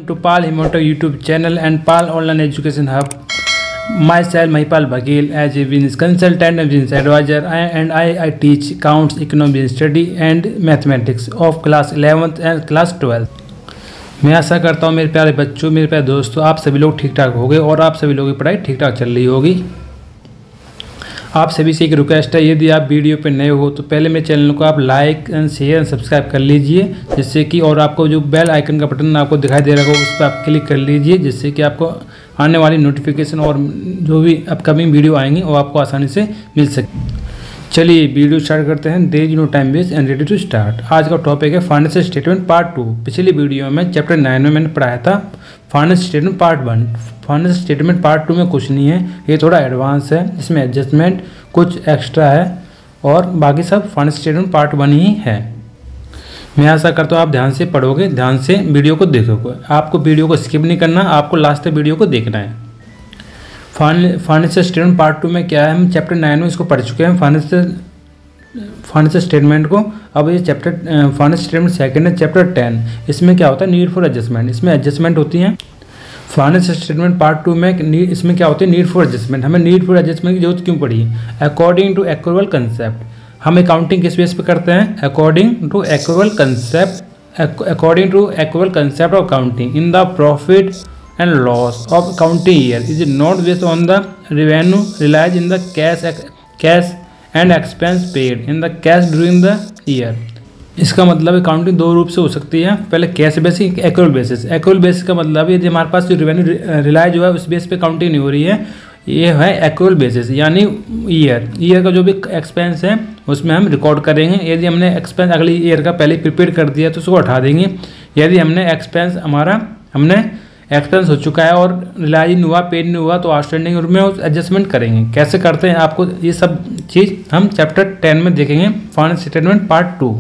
to Pal Himoto YouTube channel and Pal Online Education Hub. Myself Mahipal Bagil as a business consultant and business advisor, I teach accounts, economics study and mathematics of class 11th and class 12th. मैं आशा करता हूँ मेरे प्यारे बच्चों, मेरे प्यारे दोस्तों, आप सभी लोग ठीक ठाक होंगे और आप सभी लोगों की पढ़ाई ठीक ठाक चल रही होगी। आप सभी से एक रिक्वेस्ट है, यदि आप वीडियो पे नए हो तो पहले मेरे चैनल को आप like and share and subscribe कर लीजिए, जिससे कि और आपको जो बेल आइकन का बटन आपको दिखाई दे रहा होगा उस पर आप क्लिक कर लीजिए, जिससे कि आपको आने वाली नोटिफिकेशन और जो भी अपकमिंग वीडियो आएंगी वो आपको आसानी से मिल सके। चलिए वीडियो स्टार्ट करते हैं। There is no time waste and ready to start. आज का टॉपिक है फाइनेंशियल स्टेटमेंट पार्ट 2। पिछली वीडियो में चैप्टर 9 में मैंने पढ़ाया था financial statement part 1। Financial statement part 2 में कुछ नहीं है, ये थोड़ा एडवांस है, इसमें एडजस्टमेंट कुछ एक्स्ट्रा है और बाकी सब फाइनेंशियल स्टेटमेंट पार्ट 1 ही है। मैं आशा करता हूँ आप ध्यान से पढ़ोगे, ध्यान से वीडियो को देखोगे। आपको वीडियो को स्किप नहीं करना, आपको लास्ट तक वीडियो को देखना है। फाइनेंशियल स्टेटमेंट पार्ट 2 में क्या है, हम चैप्टर 9 में इसको पढ़ चुके हैं फाइनेंशियल स्टेटमेंट को। अब ये चैप्टर फाइनेंशियल स्टेटमेंट सेकंड है, चैप्टर 10। इसमें क्या होता है, नीड फॉर एडजस्टमेंट। इसमें एडजस्टमेंट होती है। फाइनेंशियल स्टेटमेंट पार्ट 2 में इसमें क्या होती है, नीड फॉर एडजस्टमेंट। हमें नीड फॉर एडजस्टमेंट की जरूरत क्यों पड़ी है? According to accrual concept. हम अकाउंटिंग किस बेस पे करते हैं? According to accrual concept. According to accrual concept of accounting in the profit and loss of accounting year is not based on the revenue realized in the cash and expense paid in the cash during the year। इसका मतलब accounting दो रूप से हो सकती है, पहले cash basis, accrual basis. Accrual basis का मतलब यदि हमारे पास जो रेवेन्यू रिलाइज हुआ है उस बेस पे अकाउंटिंग नहीं हो रही है, ये है एक्रूअल बेसिस, यानी ईयर का जो भी एक्सपेंस है उसमें हम रिकॉर्ड करेंगे। यदि हमने एक्सपेंस अगली ईयर का पहले प्रिपेयर कर दिया तो उसको हटा देंगे। यदि हमने एक्सपेंस हो चुका है और रिलाइज नहीं हुआ, पेड नहीं हुआ, तो आउटस्टैंडिंग में एडजस्टमेंट करेंगे। कैसे करते हैं आपको ये सब चीज़ हम चैप्टर 10 में देखेंगे। Financial statement part 2।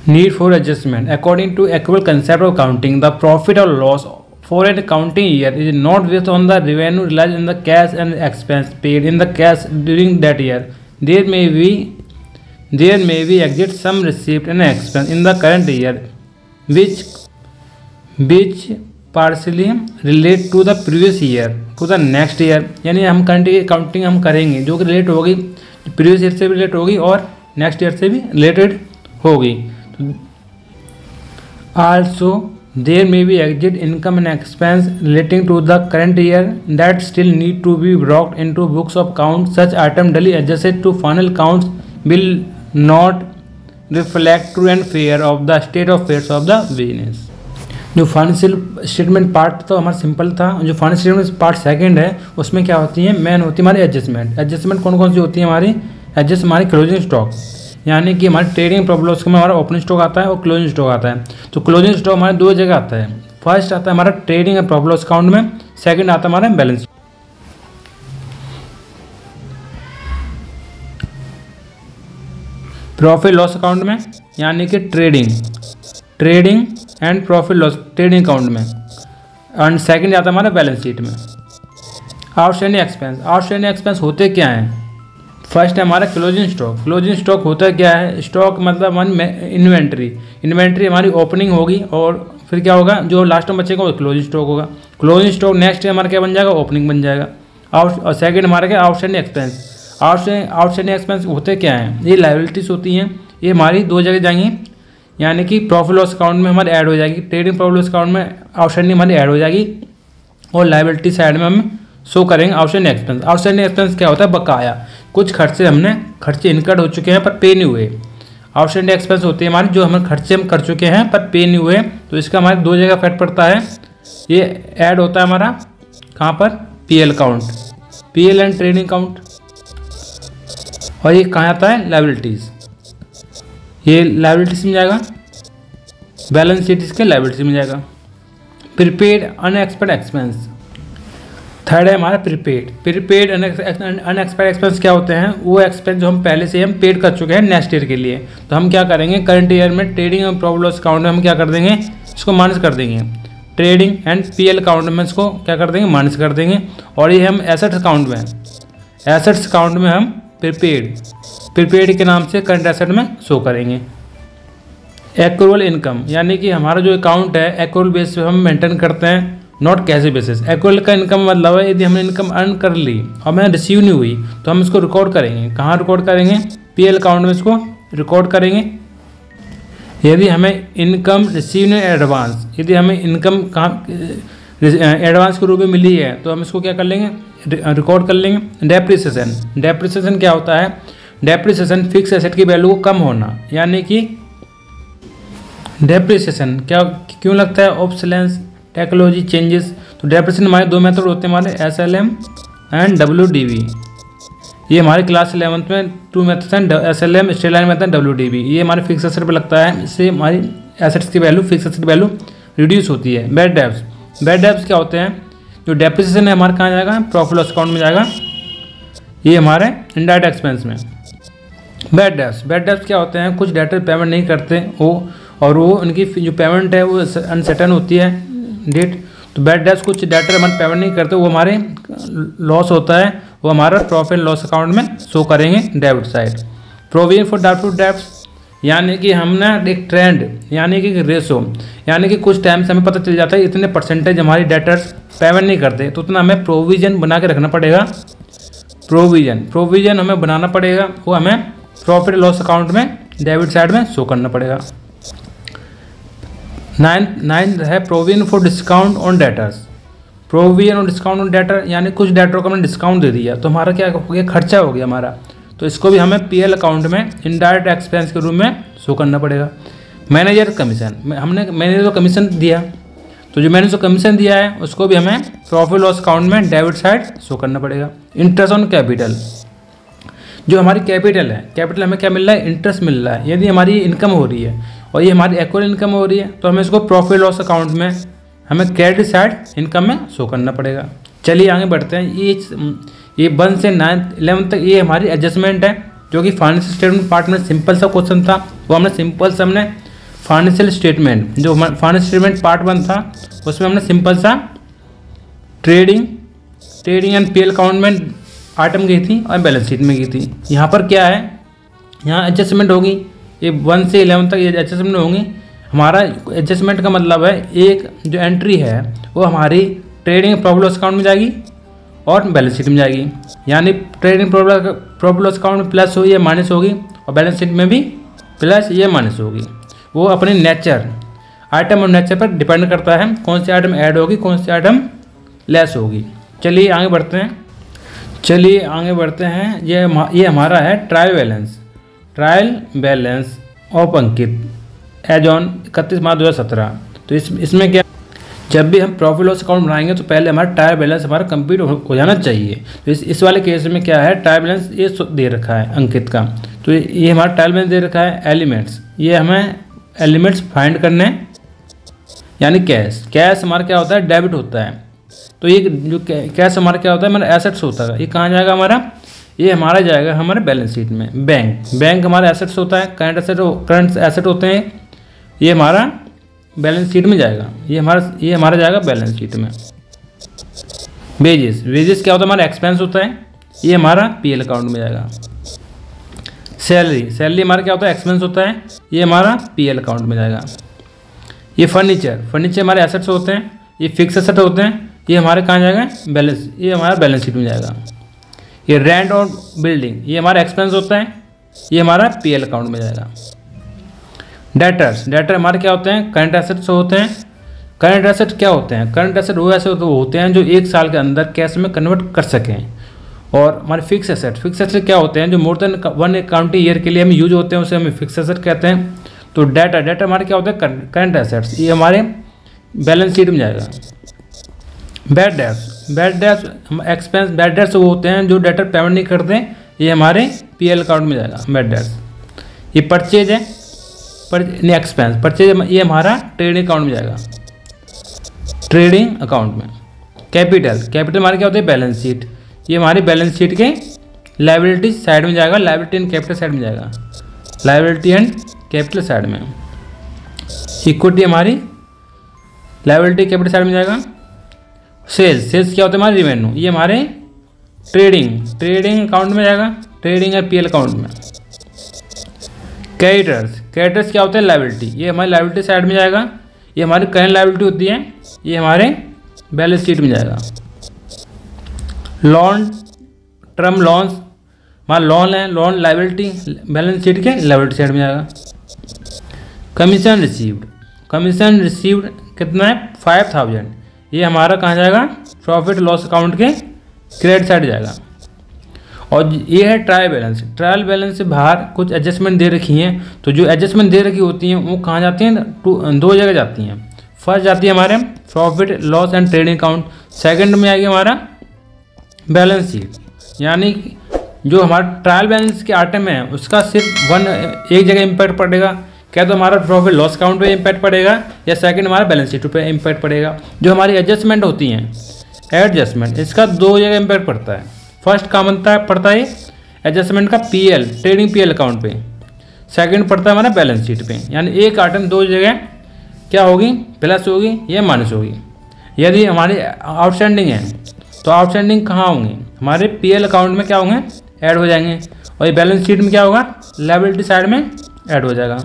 Need for adjustment. According to accrual concept of accounting the profit और loss for an accounting year is not based on the revenue realise in the cash and expense paid in the cash during that year. There may be exist some receipt and expense in the current year which partly relate to the previous year to the next year. यानी हम current accounting हम करेंगे जो कि relate होगी, previous year से भी relate होगी और नेक्स्ट ईयर से भी रिलेटेड होगी। Also there may be exist income and expense relating to the current year that still need to be brought into books of account. Such item duly adjusted to final accounts will not reflect true and fair of the state of affairs of the business. जो financial statement part तो हमारा simple था, जो financial statement part second है उसमें क्या होती है, मेन होती है हमारी एडजस्टमेंट। एडजस्टमेंट कौन कौन सी होती है हमारी? एडजस्ट हमारी क्लोजिंग स्टॉक, यानी कि हमारी ट्रेडिंग प्रॉफिट में हमारा ओपनिंग स्टॉक आता है और क्लोजिंग स्टॉक आता है। तो क्लोजिंग स्टॉक हमारे दो जगह आता है। फर्स्ट आता है हमारा trading and profit loss account में, सेकेंड आता है हमारा बैलेंस प्रॉफिट लॉस अकाउंट में, यानी कि trading and profit loss trading account में, एंड सेकंड आता है हमारा बैलेंस शीट में। आउटस्टैंडिंग एक्सपेंस होते क्या हैं? फर्स्ट है हमारा क्लोजिंग स्टॉक होता क्या है? स्टॉक मतलब हमारी इन्वेंट्री हमारी ओपनिंग होगी और फिर क्या होगा, जो लास्ट में बचेगा वो क्लोजिंग स्टॉक होगा। क्लोजिंग स्टॉक नेक्स्ट हमारा क्या बन जाएगा, ओपनिंग बन जाएगा। और सेकंड हमारा क्या, आउटस्टैंडिंग एक्सपेंस होते क्या हैं? ये लायबिलिटीज होती हैं, ये हमारी दो जगह जाएंगी, यानी कि प्रॉफिट लॉस अकाउंट में हमारी ऐड हो जाएगी, ट्रेडिंग प्रॉफिट लॉस अकाउंट में आउटस्टैंडिंग हमारी ऐड हो जाएगी और लायबिलिटी साइड में हम शो करेंगे आउटस्टैंडिंग एक्सपेंस। आउटस्टैंडिंग एक्सपेंस क्या होता है, बकाया। कुछ खर्चे इनकट हो चुके हैं पर पे नहीं हुए। आउटस्टैंडिंग एक्सपेंस होती है हमारी जो हम खर्चे कर चुके हैं पर पे नहीं हुए, तो इसका हमारे दो जगह इफेक्ट पड़ता है। ये ऐड होता है हमारा कहाँ पर, PL account, PL and trading account. और ये कहाँ आता है, लायबिलिटीज़। ये लायबिलिटीज में जाएगा, बैलेंस शीट इसके लायबिलिटीज में जाएगा। Prepaid unexpected expense. थर्ड है हमारा प्रीपेड अनएक्सपेक्टेड एक्सपेंस। क्या होते हैं, वो एक्सपेंस जो हम पहले से हम पेड कर चुके हैं नेक्स्ट ईयर के लिए। तो हम क्या करेंगे, करंट ईयर में ट्रेडिंग और प्रॉफिट लॉस अकाउंट में हम क्या कर देंगे, इसको माइनस कर देंगे। ट्रेडिंग एंड पीएल अकाउंट में इसको क्या कर देंगे, माइनस कर देंगे। और ये हम एसेट्स अकाउंट में हम प्रीपेड के नाम से करंट एसेट में शो करेंगे। एक्रूअल इनकम, यानी कि हमारा जो अकाउंट है एक्रूअल बेस पे हम मेंटेन करते हैं, नॉट कैश बेसिस। एक्रूअल का इनकम मतलब है यदि हमने इनकम अर्न कर ली और हमें रिसीव नहीं हुई तो हम इसको रिकॉर्ड करेंगे। कहाँ रिकॉर्ड करेंगे? पीएल अकाउंट में इसको रिकॉर्ड करेंगे। यदि हमें इनकम रिसीव नहीं एडवांस, यदि हमें इनकम कहाँ एडवांस के रूप में मिली है तो हम इसको क्या कर लेंगे? रिकॉर्ड कर लेंगे। डेप्रिसिएशन, डेप्रिसिएशन क्या होता है? डेप्रिसिएशन फिक्स एसेट की वैल्यू को कम होना, यानी कि डेप्रिसिएशन क्या क्यों लगता है? Obsolescence, technology changes. तो डेप्रिसिएशन हमारे दो मेथड होते हैं हमारे, SLM एंड WDV। ये हमारे क्लास 11th में 2 मेथड्स हैं, SLM straight line method, WDV। ये हमारे फिक्स एसेट पे लगता है, इससे हमारी एसेट्स की value, fix asset value reduce होती है। बैड डेब्ट्स, बैड डेब्ट्स क्या होते हैं? जो डेप्रिसिएशन है हमारे कहाँ जाएगा? प्रॉफिट लॉस अकाउंट में जाएगा, ये हमारे इनडायरेक्ट एक्सपेंस में। बैड डेब्ट्स, बैड डेब्ट्स क्या होते हैं? कुछ डेटर पेमेंट नहीं करते वो, और वो उनकी जो पेमेंट है वो अनसर्टेन होती है डेट। तो बैड डेब्ट्स कुछ डेटर हमारे पेमेंट नहीं करते, वो हमारे लॉस होता है, वो हमारा प्रॉफिट लॉस अकाउंट में शो करेंगे debit side. Provision for doubtful debts, यानी कि हमने एक ट्रेंड, यानी कि रेशो, यानी कि कुछ टाइम से हमें पता चल जाता है इतने परसेंटेज हमारी डेटर्स पेमेंट नहीं करते, तो उतना हमें प्रोविजन बना के रखना पड़ेगा। प्रोविजन हमें बनाना पड़ेगा, वो हमें प्रॉफिट लॉस अकाउंट में डेबिट साइड में शो करना पड़ेगा। 9 है provision for discount on debtors. Provision on discount on debtor, यानी कुछ डेटरों को हमने डिस्काउंट दे दिया तो हमारा क्या हो गया? खर्चा हो गया हमारा, तो इसको भी हमें पीएल अकाउंट में इनडायरेक्ट एक्सपेंस के रूप में शो करना पड़ेगा। मैनेजर कमीशन, हमने मैनेजर को कमीशन दिया, तो जो मैंने जो कमीशन दिया है उसको भी हमें प्रॉफिट लॉस अकाउंट में डेबिट साइड शो करना पड़ेगा। इंटरेस्ट ऑन कैपिटल, जो हमारी कैपिटल है, कैपिटल हमें क्या मिल रहा है? इंटरेस्ट मिल रहा है। यदि हमारी इनकम हो रही है और ये हमारी एक्रूअल इनकम हो रही है तो हमें इसको प्रॉफिट लॉस अकाउंट में हमें क्रेडिट साइड इनकम में शो करना पड़ेगा। चलिए आगे बढ़ते हैं। ये 1 से 9th 11th तक ये हमारी एडजस्टमेंट है, जो कि फाइनेंशियल स्टेटमेंट पार्ट में सिंपल सा क्वेश्चन था, वो हमने सिंपल सा हमने फाइनेंशियल स्टेटमेंट, जो फाइनेंशियल स्टेटमेंट पार्ट 1 था उसमें हमने सिंपल सा ट्रेडिंग एंड पीएल अकाउंट में आइटम गई थी और बैलेंस शीट में गई थी। यहाँ पर क्या है? यहाँ एडजस्टमेंट होगी, ये 1 से 11 तक ये एडजस्टमेंट होंगी। हमारा एडजस्टमेंट का मतलब है एक जो एंट्री है वो हमारी ट्रेडिंग प्रॉफिट लॉस अकाउंट में जाएगी और बैलेंस शीट में जाएगी, यानी ट्रेडिंग प्रॉफिट लॉस अकाउंट में प्लस होगी या माइनस होगी, और बैलेंस शीट में भी प्लस या माइनस होगी। वो अपने नेचर, आइटम और नेचर पर डिपेंड करता है कौन सी आइटम ऐड होगी, कौन सी आइटम लेस होगी। चलिए आगे बढ़ते हैं। ये हमारा है trial balance of Ankit as on 31 March 2017। तो इसमें क्या, जब भी हम प्रॉफिट लॉस अकाउंट बनाएंगे तो पहले हमारा ट्रायल बैलेंस हमारा कंप्लीट हो जाना चाहिए। तो इस वाले केस में क्या है? ट्रायल बैलेंस ये दे रखा है अंकित का, तो ये हमारा ट्रायल बैलेंस दे रखा है। एलिमेंट्स, ये हमें एलिमेंट्स फाइंड करने, यानी कैश हमारा क्या होता है? डेबिट होता है। तो ये जो कैश हमारा क्या होता है? हमारा एसेट्स होता है। ये कहाँ जाएगा हमारा? ये हमारा जाएगा हमारे बैलेंस शीट में। बैंक हमारा एसेट्स होता है, करंट एसेट होते हैं, ये हमारा बैलेंस शीट में जाएगा। ये हमारा जाएगा बैलेंस शीट में। वेजेस क्या होता है? हमारा एक्सपेंस होता है, ये हमारा पीएल अकाउंट में जाएगा। सैलरी हमारा क्या होता है? एक्सपेंस होता है, ये हमारा पीएल अकाउंट में जाएगा। ये फर्नीचर हमारे एसेट्स होते हैं, ये फिक्स एसेट होते हैं, ये हमारे कहाँ जाएगा? ये हमारा बैलेंस शीट में जाएगा। ये रेंट और बिल्डिंग, ये हमारा एक्सपेंस होता है, ये हमारा पीएल अकाउंट में जाएगा। डेटर हमारे क्या होते हैं? करंट एसेट्स होते हैं। करंट एसेट क्या होते हैं? करंट एसेट वो ऐसे होते हैं जो 1 साल के अंदर कैश में कन्वर्ट कर सकें। और हमारे फिक्स एसेट क्या होते हैं? जो मोर देन 1 अकाउंटिंग ईयर के लिए हम यूज होते हैं, उसे हमें फिक्स एसेट कहते हैं। तो डेटा हमारे क्या होते हैं? करंट एसेट्स, ये हमारे बैलेंस शीट में जाएगा। बैड डेट्स वो होते हैं जो डेटर पेमेंट नहीं करते, ये हमारे पीएल अकाउंट में जाएगा बैड डेट्स। ये परचेज है, एक्सपेंस परचेज, ये हमारा ट्रेडिंग अकाउंट में जाएगा, ट्रेडिंग अकाउंट में। कैपिटल हमारे क्या होते हैं? बैलेंस शीट, ये हमारी बैलेंस शीट के लायबिलिटी साइड में जाएगा, लायबिलिटी एंड कैपिटल साइड में जाएगा, लायबिलिटी एंड कैपिटल साइड में। इक्विटी हमारी लायबिलिटी कैपिटल साइड में जाएगा। सेल्स क्या होता है? हमारे रिवेन्यू, ये हमारे ट्रेडिंग अकाउंट में जाएगा, ट्रेडिंग और पीएल अकाउंट में। क्रेडिटर्स क्या होते हैं? लायबिलिटी। ये हमारी लायबिलिटी साइड में जाएगा, ये हमारी करंट लायबिलिटी होती है, ये हमारे बैलेंस शीट में जाएगा। लोन, टर्म लोन्स, हमारा लोन है, लोन लायबिलिटी बैलेंस शीट के लायबिलिटी साइड में जाएगा। कमीशन रिसीव्ड कितना है? 5000। ये हमारा कहाँ जाएगा? प्रॉफिट लॉस अकाउंट के क्रेडिट साइड जाएगा। और ये है ट्रायल बैलेंस से बाहर कुछ एडजस्टमेंट दे रखी हैं, तो जो एडजस्टमेंट दे रखी होती हैं वो कहाँ जाती हैं? दो जगह जाती हैं। फर्स्ट जाती है हमारे profit loss and trading account, second में आएगी हमारा बैलेंस शीट। यानी जो हमारा ट्रायल बैलेंस के आइटम है उसका सिर्फ एक जगह इम्पैक्ट पड़ेगा, क्या तो हमारा प्रॉफिट लॉस अकाउंट पे इम्पैक्ट पड़ेगा या सेकंड हमारा बैलेंस शीट पे इम्पैक्ट पड़ेगा। जो हमारी एडजस्टमेंट होती हैं, एडजस्टमेंट, इसका दो जगह इम्पैक्ट पड़ता है। फर्स्ट कहाँ पड़ता है एडजस्टमेंट का? पीएल, ट्रेडिंग पीएल अकाउंट पे। सेकंड पड़ता है हमारा बैलेंस शीट पे। यानी एक आइटम दो जगह क्या होगी? प्लस होगी या माइनस होगी। यदि हमारी आउटस्टैंडिंग है तो आउटस्टैंडिंग कहाँ होंगे? हमारे पीएल अकाउंट में क्या होंगे? ऐड हो जाएंगे। और ये बैलेंस शीट में क्या होगा? लायबिलिटी साइड में ऐड हो जाएगा।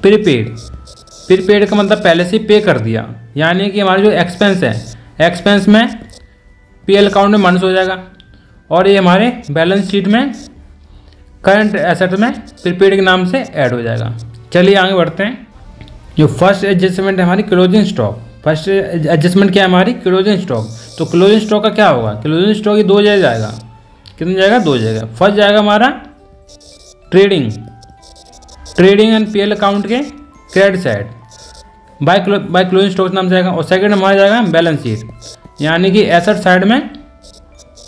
प्रीपेड का मतलब पहले से पे कर दिया, यानी कि हमारा जो एक्सपेंस है, एक्सपेंस में पीएल अकाउंट में माइनस हो जाएगा और ये हमारे बैलेंस शीट में करंट एसेट में प्रीपेड के नाम से ऐड हो जाएगा। चलिए आगे बढ़ते हैं। जो फर्स्ट एडजस्टमेंट है हमारी क्लोजिंग स्टॉक। फर्स्ट एडजस्टमेंट क्या है हमारी? Closing stock. तो क्लोजिंग स्टॉक का क्या होगा? क्लोजिंग स्टॉक ये दो जगह जाएगा। कितने जाएगा? दो जगह। फर्स्ट जाएगा हमारा ट्रेडिंग एंड पीएल अकाउंट के credit side by closing stock नाम जाएगा, और सेकंड हमारा जाएगा बैलेंस शीट, यानी कि एसेट साइड में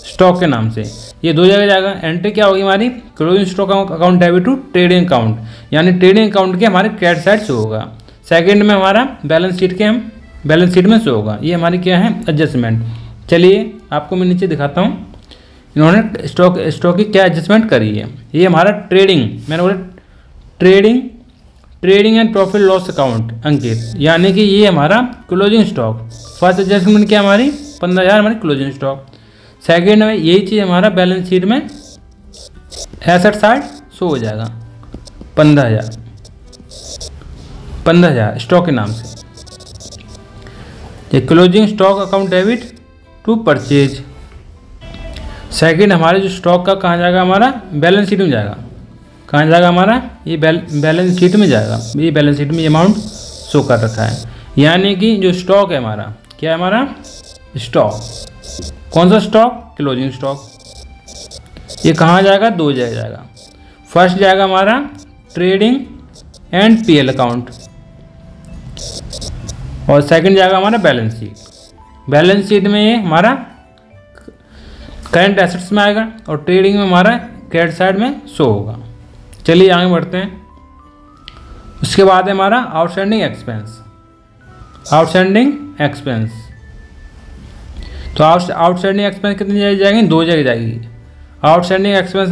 स्टॉक के नाम से। ये दो जगह जाएगा। एंट्री क्या होगी हमारी? Closing stock account debit to trading account, यानी ट्रेडिंग अकाउंट के हमारे क्रेडिट साइड शो होगा। सेकंड में हमारा बैलेंस शीट में शो होगा। ये हमारी क्या है? एडजस्टमेंट। चलिए आपको मैं नीचे दिखाता हूँ इन्होंने स्टॉक की क्या एडजस्टमेंट करी है। ये हमारा मैंने बोला trading and profit loss account Ankit, यानी कि ये हमारा क्लोजिंग स्टॉक। फर्स्ट एडजस्टमेंट क्या हमारी? 15,000 हमारी क्लोजिंग स्टॉक। सेकेंड में यही चीज़ हमारा बैलेंस शीट में एसेट साइड शो हो जाएगा 15,000 स्टॉक के नाम से। ये closing stock account debit to purchase. Second हमारे जो स्टॉक का कहाँ जाएगा? हमारा बैलेंस शीट में जाएगा। कहाँ जाएगा हमारा? ये बैलेंस शीट में जाएगा। ये बैलेंस शीट में ये अमाउंट शो कर रखा है, यानी कि जो स्टॉक है हमारा, क्या है हमारा? स्टॉक। कौन सा स्टॉक? Closing stock. ये कहाँ जाएगा? दो जगह जाएगा। फर्स्ट जाएगा हमारा ट्रेडिंग एंड पीएल अकाउंट, और सेकंड जाएगा हमारा बैलेंस शीट। बैलेंस शीट में ये हमारा करंट एसेट्स में आएगा और ट्रेडिंग में हमारा क्रेडिट साइड में शो होगा। चलिए आगे बढ़ते हैं। उसके बाद है हमारा आउटस्टैंडिंग एक्सपेंस। तो आउटस्टैंडिंग एक्सपेंस कितनी जगह जाएंगे? दो जगह जाएगी। आउटस्टैंडिंग एक्सपेंस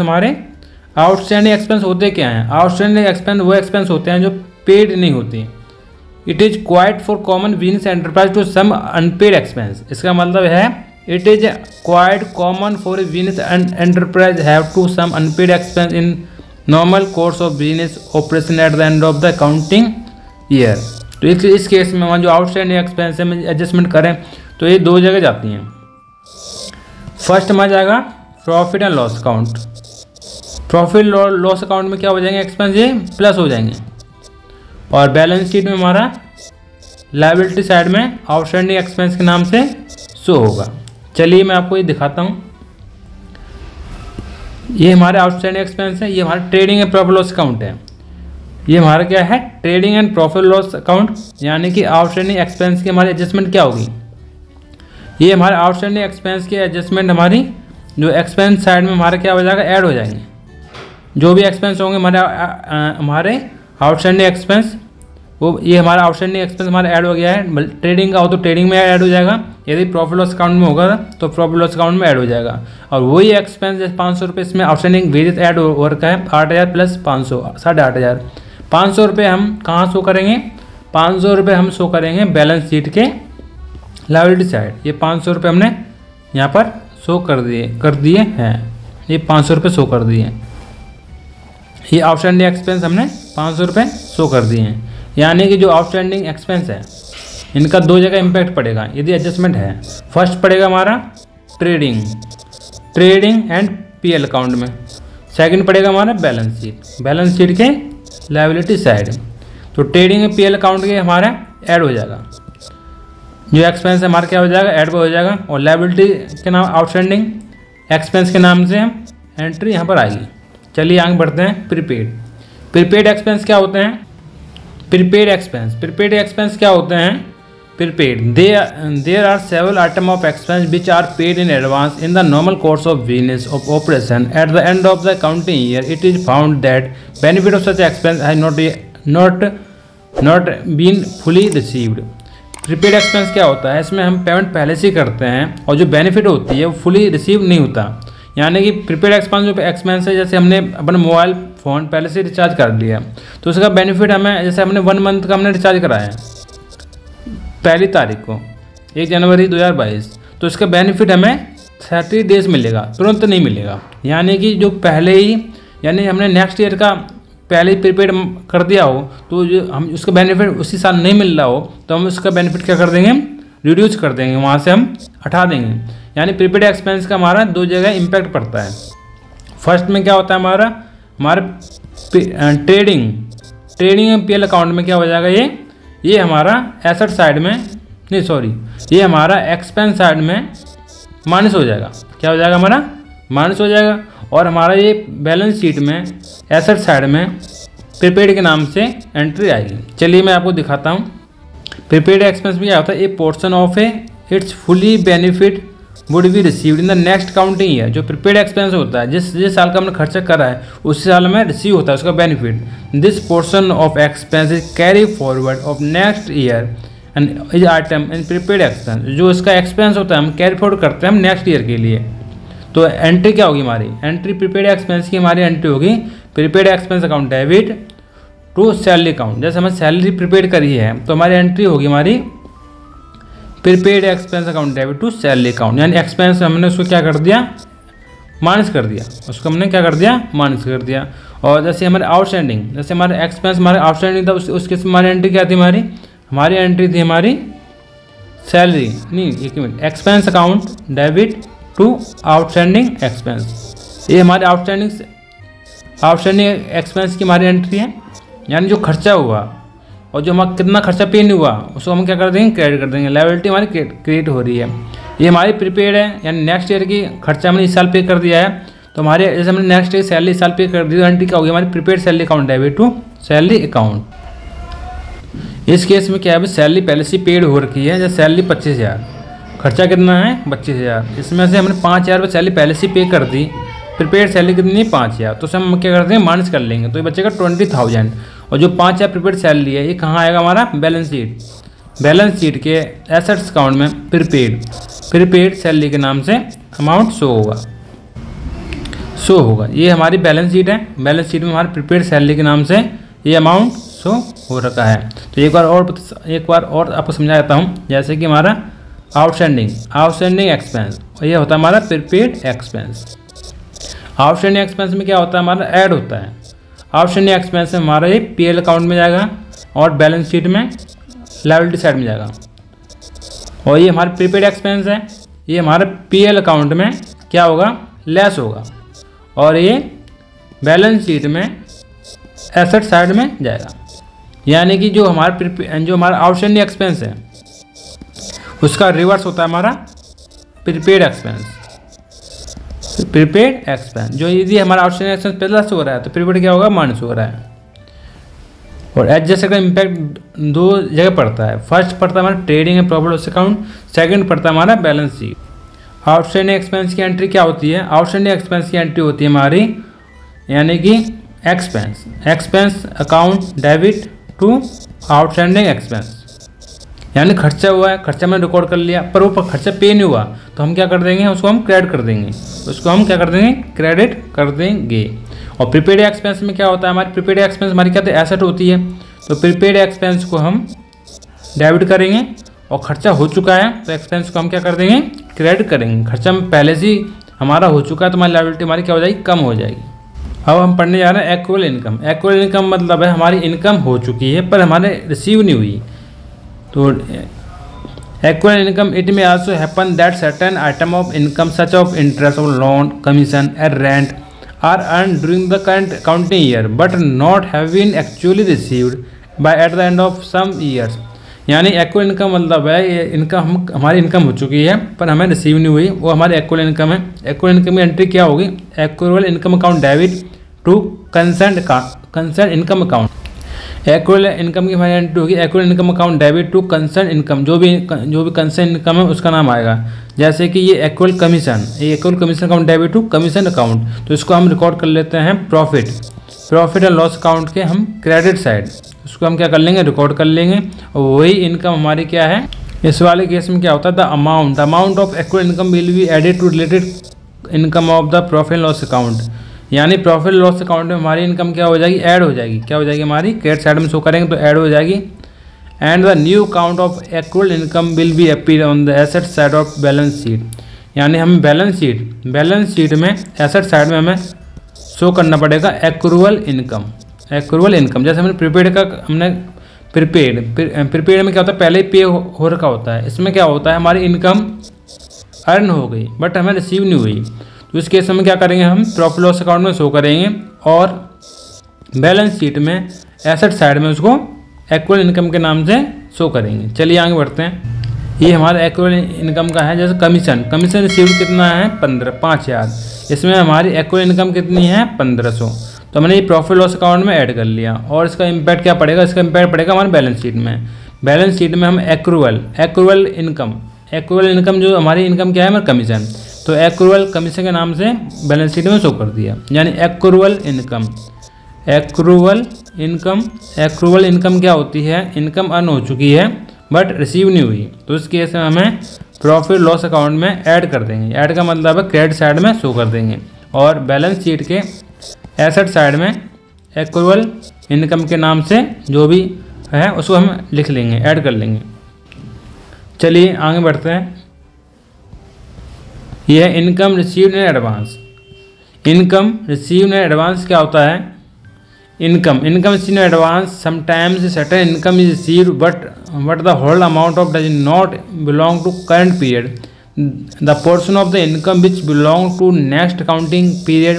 होते क्या हैं? आउटस्टैंडिंग एक्सपेंस वो एक्सपेंस होते हैं जो पेड नहीं होते। It is quite for common business enterprise to some unpaid expense. इसका मतलब है it is quite common for business enterprise have to some unpaid expense in normal course of business operation at the end of the accounting year. तो इस case में वहाँ जो outstanding expense में adjustment करें तो ये दो जगह जाती हैं। फर्स्ट में जाएगा profit and loss account. Profit loss account में क्या हो जाएंगे? एक्सपेंस ये प्लस हो जाएंगे, और बैलेंस शीट में हमारा लायबिलिटी साइड में आउटस्टैंडिंग एक्सपेंस के नाम से शो होगा। चलिए मैं आपको ये दिखाता हूँ। ये हमारे आउटस्टैंडिंग एक्सपेंस है। ये हमारा trading and profit loss account है। ये हमारा क्या है? Trading and profit loss account, यानी कि आउटस्टैंडिंग एक्सपेंस की हमारी एडजस्टमेंट क्या होगी? ये हमारे आउटस्टैंडिंग एक्सपेंस की एडजस्टमेंट हमारी जो एक्सपेंस साइड में हमारा क्या हो जाएगा? ऐड हो जाएंगे। जो भी एक्सपेंस होंगे हमारे आउटस्टैंडिंग एक्सपेंस, वो ये हमारा आउटस्टैंडिंग एक्सपेंस हमारा ऐड हो गया है। ट्रेडिंग का हो तो ट्रेडिंग में ऐड हो जाएगा, यदि प्रॉफिट लॉस अकाउंट में होगा तो प्रॉफिट लॉस अकाउंट में ऐड हो जाएगा। और वही एक्सपेंस जैसे 500 रुपये इसमें आउटस्टैंडिंग वेजेस ऐड हो रखा है, 8,000 प्लस 500 8,500। 500 रुपये हम कहाँ शो करेंगे? 500 रुपये हम शो करेंगे बैलेंस शीट के लायबिलिटी साइड। ये 500 रुपये हमने यहाँ पर शो कर दिए हैं। ये 500 रुपये शो कर दिए। ये आउटस्टैंडिंग एक्सपेंस हमने 500 रुपये शो कर दिए हैं। यानी कि जो आउटस्टैंडिंग एक्सपेंस है इनका दो जगह इम्पैक्ट पड़ेगा यदि एडजस्टमेंट है। फर्स्ट पड़ेगा हमारा ट्रेडिंग एंड पीएल अकाउंट में, सेकंड पड़ेगा हमारा बैलेंस शीट के लायबिलिटी साइड। तो ट्रेडिंग एंड पीएल अकाउंट के हमारा ऐड हो जाएगा, जो एक्सपेंस है हमारा क्या हो जाएगा, ऐड हो जाएगा। और लायबिलिटी के नाम आउटस्टैंडिंग एक्सपेंस के नाम से हम एंट्री यहाँ पर आएगी। चलिए आगे बढ़ते हैं। प्रीपेड एक्सपेंस क्या होते हैं? प्रीपेड एक्सपेंस क्या होते हैं? Prepaid there are several item of expense which are paid in advance in the normal course of business of operation at the end of the accounting year it is found that benefit of such expense has not been fully received. Prepaid expense क्या होता है? इसमें हम payment पहले से ही करते हैं और जो बेनिफिट होती है वो फुली रिसीव नहीं होता। यानी कि प्रीपेड एक्सपेंस है, जैसे हमने अपना मोबाइल फ़ोन पहले से रिचार्ज कर लिया तो उसका बेनिफिट हमें, जैसे हमने 1 मंथ का हमने रिचार्ज कराया पहली तारीख को 1 जनवरी 2022, तो इसका बेनिफिट हमें 30 डेज मिलेगा, तुरंत नहीं मिलेगा। यानी कि जो पहले ही, यानी हमने नेक्स्ट ईयर का पहले ही प्रीपेड कर दिया हो तो जो हम उसका बेनिफिट उसी साल नहीं मिल रहा हो तो हम उसका बेनिफिट क्या कर देंगे, रिड्यूस कर देंगे, वहाँ से हम हटा देंगे। यानी प्रीपेड एक्सपेंस का हमारा दो जगह इम्पैक्ट पड़ता है। फर्स्ट में क्या होता है हमारा ट्रेडिंग पीएल अकाउंट में क्या हो जाएगा, ये हमारा एसेट साइड में नहीं, सॉरी, ये हमारा एक्सपेंस साइड में माइनस हो जाएगा। क्या हो जाएगा हमारा? माइनस हो जाएगा। और हमारा ये बैलेंस शीट में एसेट साइड में प्रीपेड के नाम से एंट्री आएगी। चलिए मैं आपको दिखाता हूँ। प्रीपेड एक्सपेंस में क्या होता है, ए portion of its fully benefit would be received in the next counting year. जो प्रीपेड एक्सपेंस होता है, जिस साल का हमने खर्चा करा है उसी साल में रिसीव होता है उसका benefit. This portion of expense is carry forward of next year and is item in prepaid expense. जो इसका एक्सपेंस होता है हम कैरी फॉरवर्ड करते हैं हम नेक्स्ट ईयर के लिए। तो एंट्री क्या होगी हमारी? एंट्री प्रीपेड एक्सपेंस की हमारी एंट्री होगी prepaid expense account debit to salary account. जैसे हमें सैलरी प्रीपेड करी है तो हमारी एंट्री होगी हमारी prepaid expense account debit to salary account. यानी एक्सपेंस हमने उसको क्या कर दिया, माइनस कर दिया, उसको हमने क्या कर दिया, माइनस कर दिया। और जैसे हमारे आउटस्टैंडिंग, जैसे हमारे एक्सपेंस हमारे आउटस्टैंडिंग था उसके हमारी एंट्री क्या थी, हमारी एंट्री थी हमारी सैलरी, नहीं एक minute, expense account debit to outstanding expense. ये हमारे आउटस्टैंडिंग एक्सपेंस की हमारी एंट्री है। यानी जो खर्चा हुआ और जो हमारा कितना खर्चा पे नहीं हुआ उसको हम क्या कर देंगे, क्रेडिट कर देंगे। लायबिलिटी हमारी क्रिएट हो रही है। ये हमारी प्रीपेड है, यानी नेक्स्ट ईयर की खर्चा हमने इस साल पे कर दिया है तो हमारे, जैसे हमने नेक्स्ट ईयर सैलरी इस साल पे कर दी तो एंट्री क्या होगी हमारी prepaid salary account debit to salary account. इस केस में क्या है, सैलरी पहले से पेड हो रखी है। जैसे सैलरी 25,000, खर्चा कितना है 25,000, इसमें से हमने 5,000 रुपये सैलरी पहले से पे कर दी। प्रीपेड सैलरी कितनी है 5,000, तो उसे हम क्या करते हैं माइनस कर लेंगे तो ये बचेगा 20,000। और जो 5,000 प्रीपेड सैलरी है ये कहाँ आएगा हमारा, बैलेंस शीट के एसेट्स अकाउंट में प्रीपेड सैलरी के नाम से अमाउंट शो होगा। ये हमारी बैलेंस शीट है। बैलेंस शीट में हमारे प्रीपेड सैलरी के नाम से ये अमाउंट शो हो रखा है। तो एक बार और आपको समझा देता हूँ। जैसे कि हमारा आउटस्टैंडिंग एक्सपेंस, ये होता है हमारा प्रीपेड एक्सपेंस। आउटस्टैंडिंग एक्सपेंस में क्या होता है हमारा, ऐड होता है। आउटस्टैंडिंग एक्सपेंस में हमारा ये पीएल अकाउंट में जाएगा और बैलेंस शीट में लायबिलिटी साइड में जाएगा। और ये हमारा प्रीपेड एक्सपेंस है, ये हमारे पीएल अकाउंट में क्या होगा, लेस होगा। और ये बैलेंस शीट में एसेट साइड में जाएगा। यानी कि जो हमारा आउटस्टैंडिंग एक्सपेंस है उसका रिवर्स होता है हमारा प्रीपेड एक्सपेंस। जो यदि हमारा आउटस्टैंडिंग एक्सपेंस प्लस हो रहा है तो प्रीपेड क्या होगा, माइनस हो रहा है। और एडजस्ट का इम्पैक्ट दो जगह पड़ता है। फर्स्ट पड़ता है हमारा trading and profit loss account, second पड़ता है हमारा बैलेंस शीट। आउटस्टैंडिंग एक्सपेंस की एंट्री क्या होती है, आउटस्टैंडिंग एक्सपेंस की एंट्री होती है हमारी, यानी कि expense account debit to outstanding expense. यानी खर्चा हुआ है, खर्चा मैंने रिकॉर्ड कर लिया पर वो खर्चा पे नहीं हुआ तो हम क्या कर देंगे, उसको हम क्रेडिट कर देंगे। और प्रीपेड एक्सपेंस में क्या होता है, हमारी प्रीपेड एक्सपेंस हमारी क्या एसेट होती है तो प्रीपेड एक्सपेंस को हम डेबिट करेंगे। और खर्चा हो चुका है तो एक्सपेंस को हम क्या कर देंगे, क्रेडिट करेंगे। खर्चा में पहले से ही हमारा हो चुका है तो हमारी लायबिलिटी हमारी क्या हो जाएगी, कम हो जाएगी। अब हम पढ़ने जा रहे हैं एक्रुअल इनकम। एक्रुअल इनकम मतलब है हमारी इनकम हो चुकी है पर हमारे रिसीव नहीं हुई। तो accrual income it may also happen that certain item of income such of interest of loan, commission and rent are earn during the current accounting year but not have been actually received by at the end of some years. यानी accrual income मतलब है ये income हमारी income हो चुकी है पर हमें रिसीव नहीं हुई, वो हमारी एक्रुअल इनकम है। एक्रुअल इनकम की एंट्री क्या होगी? Accrual income account debit to concern income account. Accrual income की हमारी एंट्री होगी accrual income account debit to concern income, जो भी कंसर्न इनकम है उसका नाम आएगा। जैसे कि ये एक्रुअल कमीशन, ये accrual commission account debit to commission account, तो इसको हम रिकॉर्ड कर लेते हैं प्रॉफिट एंड लॉस अकाउंट के हम क्रेडिट साइड, उसको हम क्या कर लेंगे? रिकॉर्ड कर लेंगे। और वही इनकम हमारी क्या है? इस वाले केस में क्या होता है? The amount of accrual income will be added to related income of the profit and loss account. यानी प्रॉफिट लॉस अकाउंट में हमारी इनकम क्या हो जाएगी? ऐड हो जाएगी। क्या हो जाएगी? हमारी क्रेडिट साइड में शो करेंगे तो ऐड हो जाएगी। And the new account of accrual income will be appear on the asset side of balance sheet. यानी हम बैलेंस शीट में एसेट साइड में हमें शो करना पड़ेगा एक्रुअल इनकम। जैसे हमने प्रीपेड में क्या होता है? पहले ही पे हो रखा होता है। इसमें क्या होता है? हमारी इनकम अर्न हो गई बट हमें रिसीव नहीं हुई, तो इस केस में क्या करेंगे? हम प्रॉफिट लॉस अकाउंट में शो करेंगे और बैलेंस शीट में एसेट साइड में उसको एक्रुअल इनकम के नाम से शो करेंगे। चलिए आगे बढ़ते हैं। ये हमारा एक्रुअल इनकम का है। जैसे कमीशन रिसीव कितना है? 5,000। इसमें हमारी एक्रुअल इनकम कितनी है? 1,500। तो हमने ये प्रॉफिट लॉस अकाउंट में ऐड कर लिया और इसका इम्पैक्ट क्या पड़ेगा? इसका इम्पैक्ट पड़ेगा हमारे बैलेंस शीट में। बैलेंस शीट में हम एक्रुअल इनकम जो हमारी इनकम क्या है? हमारा कमीशन, तो एक्रुअल कमीशन के नाम से बैलेंस शीट में शो कर दिया। यानी एक्रुअल इनकम क्या होती है? इनकम अर्न हो चुकी है बट रिसीव नहीं हुई, तो इस केस में हमें प्रॉफिट लॉस अकाउंट में ऐड कर देंगे। ऐड का मतलब है क्रेडिट साइड में शो कर देंगे और बैलेंस शीट के एसेट साइड में एक्रुअल इनकम के नाम से जो भी है उसको हम लिख लेंगे, ऐड कर लेंगे। चलिए आगे बढ़ते हैं। यह है income received in advance. Income received in advance क्या होता है? Income received in advance sometimes certain income is received but the whole amount of does not belong to current period. The portion of the income which belong to next accounting period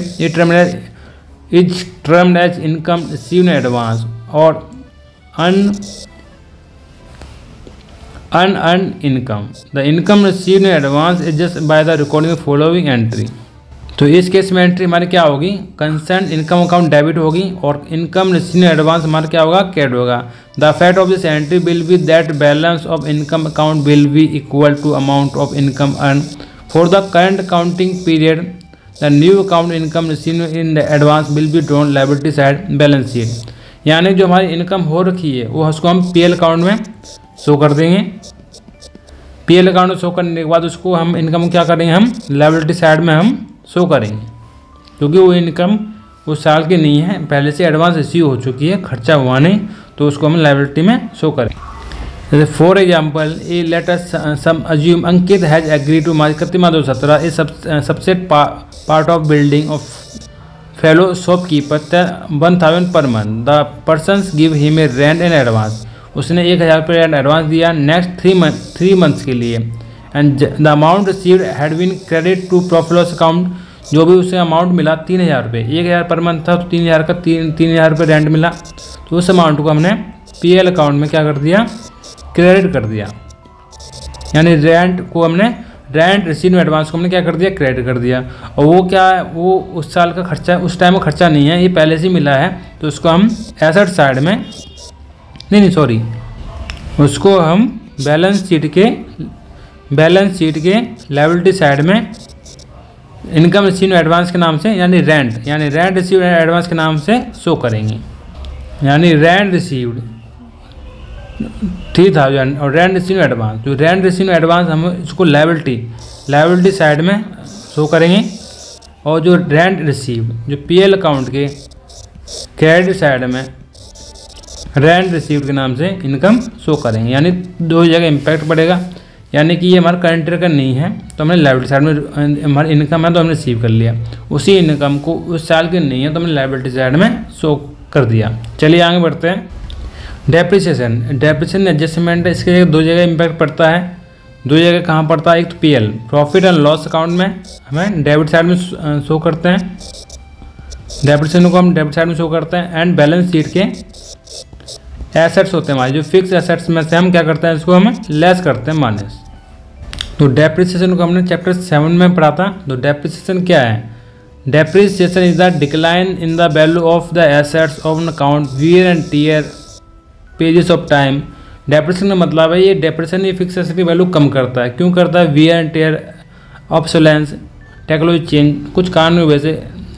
is termed as income received in advance और unearned income. The income received in advance is just by the recording the following entry. तो इस case में entry हमारी क्या होगी? Concern income account debit होगी और income received in advance हमारा क्या होगा? क्रेडिट होगा। The effect of this entry will be that balance of income account will be equal to amount of income earn for the current accounting period. The new account income received in advance will be drawn liability side balance sheet. यानी जो हमारी income हो रखी है वो उसको हम PL account में शो कर देंगे। पीएल अकाउंट में शो करने के बाद उसको हम इनकम क्या करेंगे? हम लायबिलिटी साइड में हम शो करेंगे, क्योंकि वो इनकम उस साल की नहीं है, पहले से एडवांस रिसीव हो चुकी है, खर्चा हुआ नहीं, तो उसको हम लायबिलिटी में शो करें। जैसे for example a let us some assume Ankit has agree to March 31/2017 a subset part of building of fellow shopkeeper 1,000 per month. The persons give him a rent in advance. उसने 1,000 रुपये rent advance दिया next 3 months के लिए। And the amount received had been credit to profit loss account. जो भी उसे amount मिला 3,000 रुपये, 1,000 पर मंथ था तो 3,000 का 3,000 रुपये रेंट मिला, तो उस अमाउंट को हमने पीएल अकाउंट में क्या कर दिया? क्रेडिट कर दिया। यानी रेंट रिसीव इन एडवांस को हमने क्या कर दिया? क्रेडिट कर दिया। और वो क्या है? वो उस साल का खर्चा, उस टाइम का खर्चा नहीं है, ये पहले से मिला है, तो उसको हम एसेट साइड में उसको हम बैलेंस शीट के लायबिलिटी साइड में इनकम रिसीव एडवांस के नाम से यानी रेंट रिसीव एडवांस के नाम से शो करेंगे। यानी रेंट रिसीव्ड 3,000 और रेंट रिसीव एडवांस, जो रेंट रिसीव एडवांस हम इसको लायबिलिटी साइड में शो करेंगे और जो रेंट रिसीव जो पीएल अकाउंट के क्रेडिट साइड में रेंट रिसीव्ड के नाम से इनकम शो करेंगे। यानी दो जगह इम्पैक्ट पड़ेगा। यानी कि ये हमारा करंट ईयर का नहीं है, तो हमने लायबिलिटी साइड में हमारी इनकम है तो हमने रिसीव कर लिया। उसी इनकम को उस साल की नहीं है तो हमने लायबिलिटी साइड में शो कर दिया। चलिए आगे बढ़ते हैं। डेप्रिसिएशन एडजस्टमेंट, इसके दो जगह इम्पैक्ट पड़ता है। दो जगह कहाँ पड़ता है? एक तो PL profit and loss account में हमें डेबिट साइड में शो करते हैं, डेप्रिसिएशन को हम डेबिट साइड में शो करते हैं। एंड बैलेंस शीट के एसेट्स होते हैं हमारे, जो फिक्स एसेट्स में से हम क्या करते हैं, इसको हम लेस करते हैं माइनस। तो डेप्रिसिएशन को हमने चैप्टर 7 में पढ़ा था। तो डेप्रिसिएशन क्या है? Depreciation is the decline in the value of the assets of an account wear and tear passage of time. Depreciation का मतलब है ये डेप्रिसिएशन ये फिक्स एसेट की वैल्यू कम करता है। क्यों करता है? Wear and tear, obsolescence, technology change, कुछ कारण की वजह से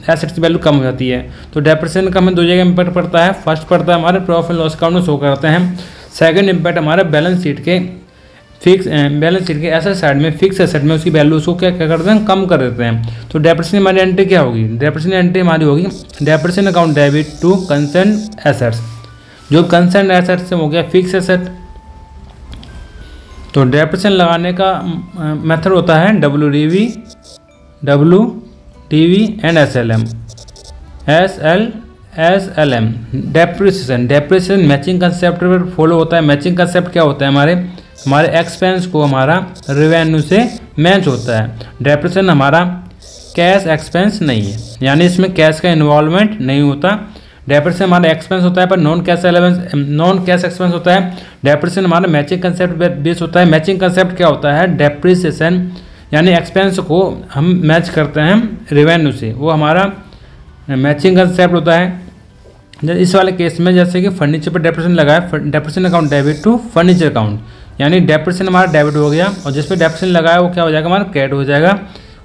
एसेट्स की वैल्यू कम हो जाती है। तो डेप्रिसिएशन का हमें दो जगह इम्पैक्ट पड़ता है। फर्स्ट पड़ता है हमारे प्रॉफिट लॉस अकाउंट में शो करते हैं। सेकंड इम्पैक्ट हमारे बैलेंस शीट के एसेट साइड में, फिक्स एसेट में उसकी वैल्यू उसको क्या करते हैं, कम कर देते हैं। तो डेप्रिसिएशन हमारी एंट्री क्या होगी? डेप्रिसिएशन एंट्री हमारी होगी depreciation account debit to concern assets. जो कंसर्न एसेट्स से हो गया फिक्स एसेट। तो डेप्रिसिएशन लगाने का मेथड होता है WDV and SLM। Depreciation matching concept पर फॉलो होता है। मैचिंग कंसेप्ट क्या होता है? हमारे एक्सपेंस को हमारा रेवेन्यू से मैच होता है। डेप्रिसिएशन हमारा कैश एक्सपेंस नहीं है, यानी इसमें कैश का इन्वॉल्वमेंट नहीं होता। डेप्रिसिएशन हमारा एक्सपेंस होता है पर नॉन कैश एक्सपेंस होता है। डेप्रिसिएशन हमारा मैचिंग कंसेप्ट बेस होता है। मैचिंग कंसेप्ट क्या होता है? डेप्रिसिएशन यानी एक्सपेंस को हम मैच करते हैं रेवेन्यू से, वो हमारा मैचिंग कंसेप्ट होता है। इस वाले केस में जैसे कि फर्नीचर पर डेप्रिसिएशन लगाया, depreciation account debit to furniture account, यानी डेप्रिसिएशन हमारा डेबिट हो गया और जिस पे डेप्रिसिएशन लगाया वो क्या हो जाएगा? हमारा क्रेडिट हो जाएगा।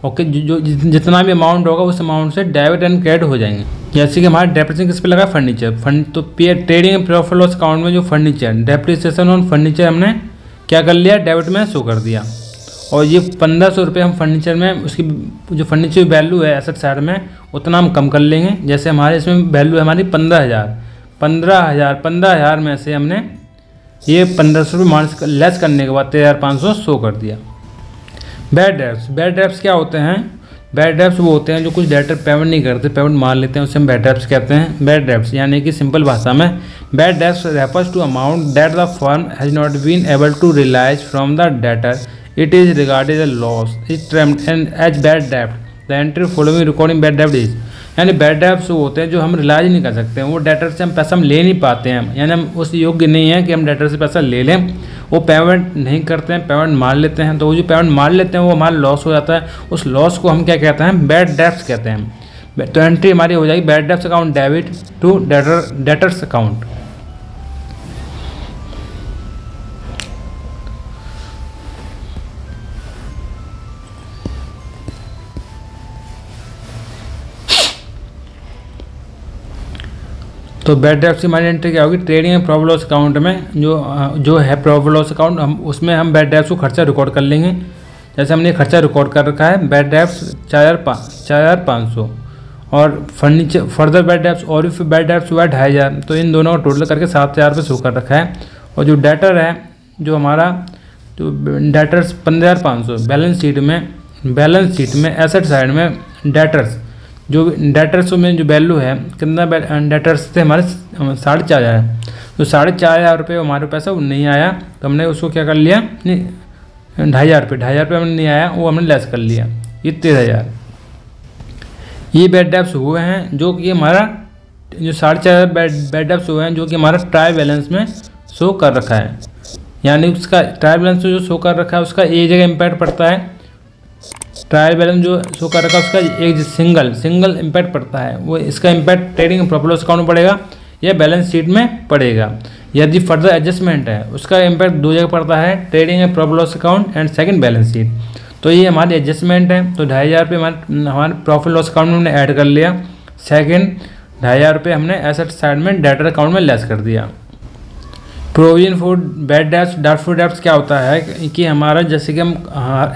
ओके, जो जितना भी अमाउंट होगा उस अमाउंट से डेबिट एंड क्रेडिट हो जाएंगे। जैसे कि हमारा डेप्रिसिएशन किस पे लगा? फर्नीचर। तो trading and profit loss account में जो फर्नीचर, डेप्रिसिएशन ऑन फर्नीचर हमने क्या कर लिया? डेबिट में शो कर दिया। और ये 1500 रुपये हम फर्नीचर में, उसकी जो फर्नीचर की वैल्यू है एसेट साइड में, उतना हम कम कर लेंगे। जैसे हमारे इसमें वैल्यू है हमारी 15,000 में से हमने ये 1500 रुपये माइनस लेस करने के बाद 13,500 शो कर दिया। बैड डेब्ट्स क्या होते हैं? बैड डेब्ट्स वो होते हैं जो कुछ डेटर पेमेंट नहीं करते, पेमेंट मार लेते हैं, उसे हम बैड डेब्ट्स कहते हैं। बैड डेब्ट्स यानी कि सिंपल भाषा में bad debts refers to amount that the firm has not been able to realise from the debtor. It is regarded as a loss. It termed as bad debt. The entry following recording bad debt is, यानी bad debts वो होते हैं जो हम relies नहीं कर सकते हैं, वो डेटर से हम पैसा हम ले नहीं पाते हैं, यानी हम उस योग्य नहीं है कि हम डेटर से पैसा ले लें। वो पेमेंट नहीं करते हैं, पेमेंट मार लेते हैं, तो वो जो पेमेंट मार लेते हैं वो हमारा लॉस हो जाता है। उस लॉस को हम क्या कहते हैं? बैड डेब्ट्स कहते हैं। तो एंट्री हमारी हो जाएगी bad debts account debit to debtors account. तो बैड डेब्ट्स की हमारी एंट्री क्या होगी? Trading and profit loss account में जो है प्रॉफिट लॉस अकाउंट, हम उसमें हम बैड डेब्ट्स को खर्चा रिकॉर्ड कर लेंगे। जैसे हमने खर्चा रिकॉर्ड कर रखा है बैड डेब्ट्स 4,500 और फर्नीचर फर्दर बैड डेब्ट्स और भी बैड डेब्ट्स हुआ है 2,500, तो इन दोनों का टोटल करके 7,000 रुपये शो कर रखा है। और जो डेटर है जो हमारा जो डेटर्स 15,500 बैलेंस शीट में एसेट साइड में डेटर्स में जो वैल्यू है कितना डेटर्स थे हमारे 4,500, तो 4,500 रुपये हमारे पैसा वो नहीं आया, तो हमने उसको क्या कर लिया? नहीं 2,500 रुपये हमने नहीं आया, वो हमने लेस कर लिया, ये 13,000। ये बैड डेब्ट्स हुए हैं जो कि हमारा जो 4,500 बैड डेब्ट्स हुए हैं जो कि हमारा ट्रायल बैलेंस में शो कर रखा है, यानी उसका ट्रायल बैलेंस जो शो कर रखा है उसका एक जगह इम्पैक्ट पड़ता है। ट्रायल बैलेंस जो शो कर रखा है उसका एक सिंगल इम्पैक्ट पड़ता है, वो इसका impact trading profit loss account में पड़ेगा या बैलेंस शीट में पड़ेगा। यदि फर्दर एडजस्टमेंट है उसका इम्पैक्ट दो जगह पड़ता है, trading and profit loss account and second balance sheet. तो ये हमारी एडजस्टमेंट है, तो 2,500 रुपये हमारे प्रॉफिट लॉस अकाउंट में हमने ऐड कर लिया। सेकंड 2,500 रुपये हमने एसेट साइड में डेटर अकाउंट में लेस कर दिया। Provision for bad debts doubtful debts क्या होता है कि हमारा जैसे कि हम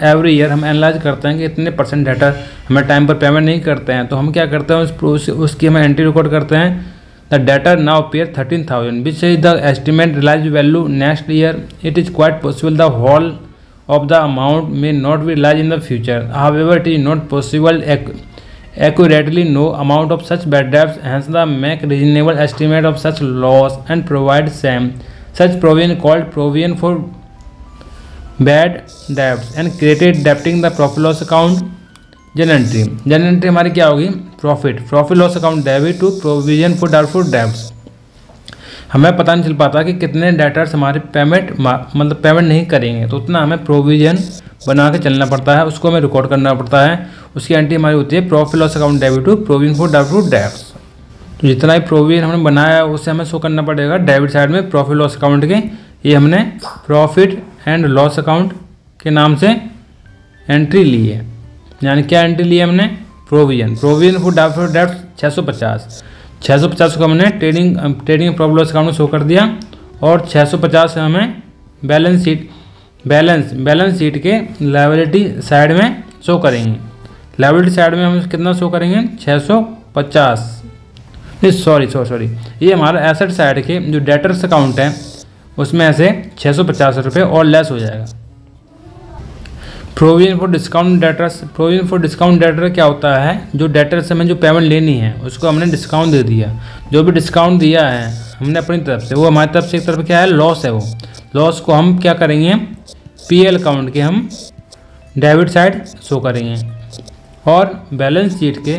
एवरी ईयर हम एनालाइज करते हैं कि इतने % डेटर हमें टाइम पर पेमेंट नहीं करते हैं, तो हम क्या करते हैं उसकी हमें एंट्री रिकॉर्ड करते हैं। The debtor now payer 13,000 which is the estimate realise value next year. It is quite possible the whole of the amount may not be realized in the future. However, it is not possible accurately know amount of such bad debts. Hence, the make reasonable estimate of such loss and provide such provision called provision for bad debts and created debting the profit loss account. Journal entry हमारी क्या होगी? Profit loss account debit to provision for doubtful debts. हमें पता नहीं चल पाता कि कितने डेटर्स हमारे पेमेंट नहीं करेंगे, तो उतना हमें प्रोविजन बना के चलना पड़ता है, उसको हमें रिकॉर्ड करना पड़ता है। उसकी एंट्री हमारी होती है profit loss account debit to provision for doubtful debts. तो जितना भी प्रोविजन हमने बनाया है उससे हमें शो करना पड़ेगा डेबिट साइड में प्रॉफिट लॉस अकाउंट के। ये हमने प्रॉफिट एंड लॉस अकाउंट के नाम से एंट्री ली है। यानी क्या एंट्री ली है हमने? प्रोविजन फॉर डाउटफुल डेब्ट्स 650 को हमने ट्रेडिंग प्रॉफिट लॉस अकाउंट में शो कर दिया, और 650 हमें बैलेंस शीट के लायबिलिटी साइड में शो करेंगे। लायबिलिटी साइड में हम कितना शो करेंगे? 650 नहीं सॉरी ये हमारा एसेट साइड के जो डेटर्स अकाउंट है उसमें ऐसे 650 रुपये और लेस हो जाएगा। प्रोविजन फॉर डिस्काउंट डेटर क्या होता है? जो डेटर से हमें जो पेमेंट लेनी है उसको हमने डिस्काउंट दे दिया। जो भी डिस्काउंट दिया है हमने अपनी तरफ से, वो हमारी तरफ से एक तरफ क्या है? लॉस है। वो लॉस को हम क्या करेंगे? पीएल अकाउंट के हम डेबिट साइड शो करेंगे, और बैलेंस शीट के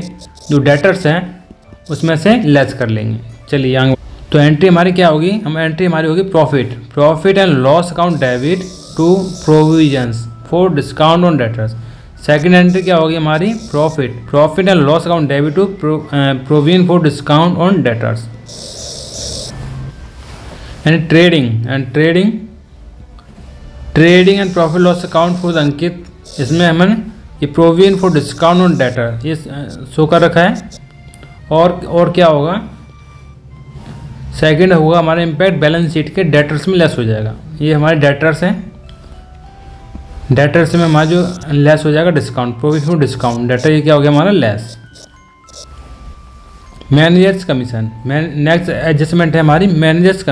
जो डेटर्स हैं उसमें से लेस कर लेंगे। चलिए आगे। तो एंट्री हमारी क्या होगी? एंट्री हमारी होगी profit and loss account debit to provisions for discount on debtors. Second entry क्या होगी हमारी? Profit and loss account debit to provision for discount on debtors. And trading and profit loss account for Ankit, इसमें हमने ये provision for discount on debtor ये show कर रखा है। और क्या होगा? सेकंड होगा हमारा इम्पैक्ट बैलेंस शीट के डेटर्स में लेस हो जाएगा। ये हमारे डेटर्स हैं, डेटर्स में हमारा जो लेस हो जाएगा discount, provision for discount debtor, ये क्या हो गया हमारा? Less. Managers commission, next adjustment है हमारी मैनेजर्स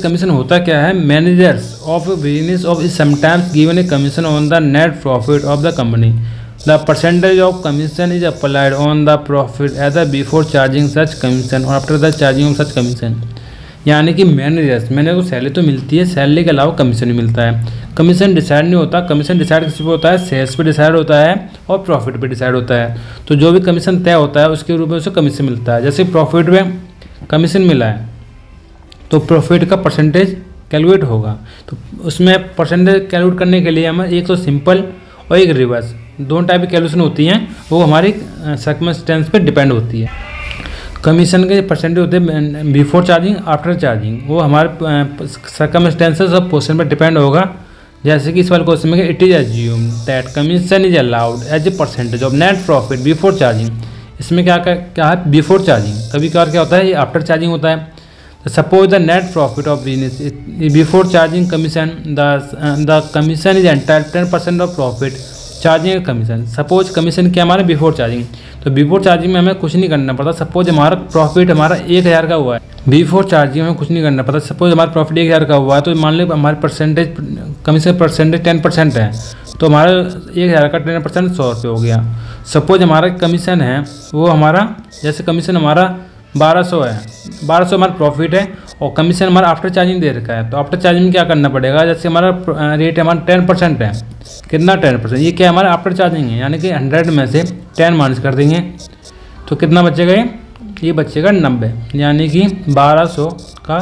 कमीशन होता क्या है? Managers of business of is sometimes given a commission on the net profit of the company. The percentage of commission is applied on the profit as before charging such commission और after the charging of such commission. यानी कि manager को salary तो मिलती है, salary के अलावा commission भी मिलता है। कमीशन डिसाइड नहीं होता, कमीशन डिसाइड किस पे होता है? सेल्स पे डिसाइड होता है और प्रॉफिट पे डिसाइड होता है। तो जो भी कमीशन तय होता है उसके रूप में उसे कमीशन मिलता है। जैसे प्रॉफिट में कमीशन मिला है तो प्रॉफिट का परसेंटेज कैलकुलेट होगा। तो उसमें परसेंटेज कैलकुलेट करने के लिए हमें एक तो सिंपल और एक रिवर्स, दोनों टाइप की कैलकुलेशन होती हैं, वो हमारी सर्कमस्टेंस पे डिपेंड होती है। कमीशन के परसेंटेज होते हैं बिफोर चार्जिंग, आफ्टर चार्जिंग, वो हमारे सर्कमस्टेंसेस और पोर्शन पर डिपेंड होगा। जैसे कि इस वाले क्वेश्चन में it is assume that commission is allowed as a percentage of net profit before charging. इसमें क्या है? Before charging. कभी कभार क्या होता है? ये आफ्टर चार्जिंग होता है। Suppose the net profit of business before charging commission, the commission is entire 10% of profit charging commission. Suppose commission क्या हमारा? Before charging. तो बिफोर चार्जिंग में हमें कुछ नहीं करना पड़ता। सपोज हमारा प्रॉफिट हमारा 1000 का हुआ है, बिफोर चार्जिंग में कुछ नहीं करना पड़ता। सपोज हमारा प्रॉफिट 1000 का हुआ है, तो मान लो हमारे परसेंटेज कमीशन परसेंटेज 10% है, तो हमारा 1000 का 10% 100 रुपये हो गया। सपोज हमारा कमीशन है वो हमारा, जैसे कमीशन हमारा 1200 है, 1200 हमारा प्रॉफिट है और कमीशन हमारा आफ्टर चार्जिंग दे रखा है। तो आफ्टर चार्जिंग में क्या करना पड़ेगा? जैसे हमारा रेट हमारा 10% है, कितना 10%? ये क्या हमारा आफ्टर चार्जिंग है, यानी कि 100 में से 10 माइनस कर देंगे तो कितना बचेगा? ये बचेगा 90, यानी कि 1200 का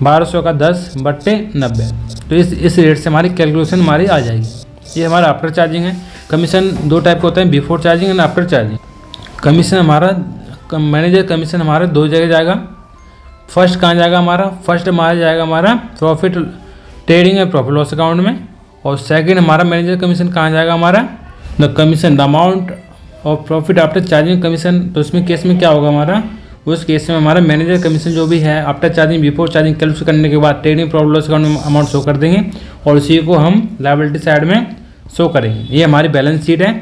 10/90। तो इस रेट से हमारी कैलकुलेशन हमारी आ जाएगी। ये हमारा आफ्टर चार्जिंग है। कमीशन दो टाइप का होता है, before charging and after charging. Commission हमारा मैनेजर कमीशन हमारा 2 जगह जाएगा। फर्स्ट कहाँ जाएगा हमारा? फर्स्ट हमारा जाएगा हमारा profit trading and profit loss account में, और सेकंड हमारा मैनेजर कमीशन कहाँ जाएगा हमारा? The commission the amount of profit after charging commission. तो इसमें केस में क्या होगा हमारा? उस केस में हमारा मैनेजर कमीशन जो भी है after charging before charging calculate करने के बाद ट्रेडिंग प्रॉफिट लॉस अकाउंट में अमाउंट शो कर देंगे और उसी को हम लायबिलिटी साइड में शो करेंगे। ये हमारी बैलेंस शीट है।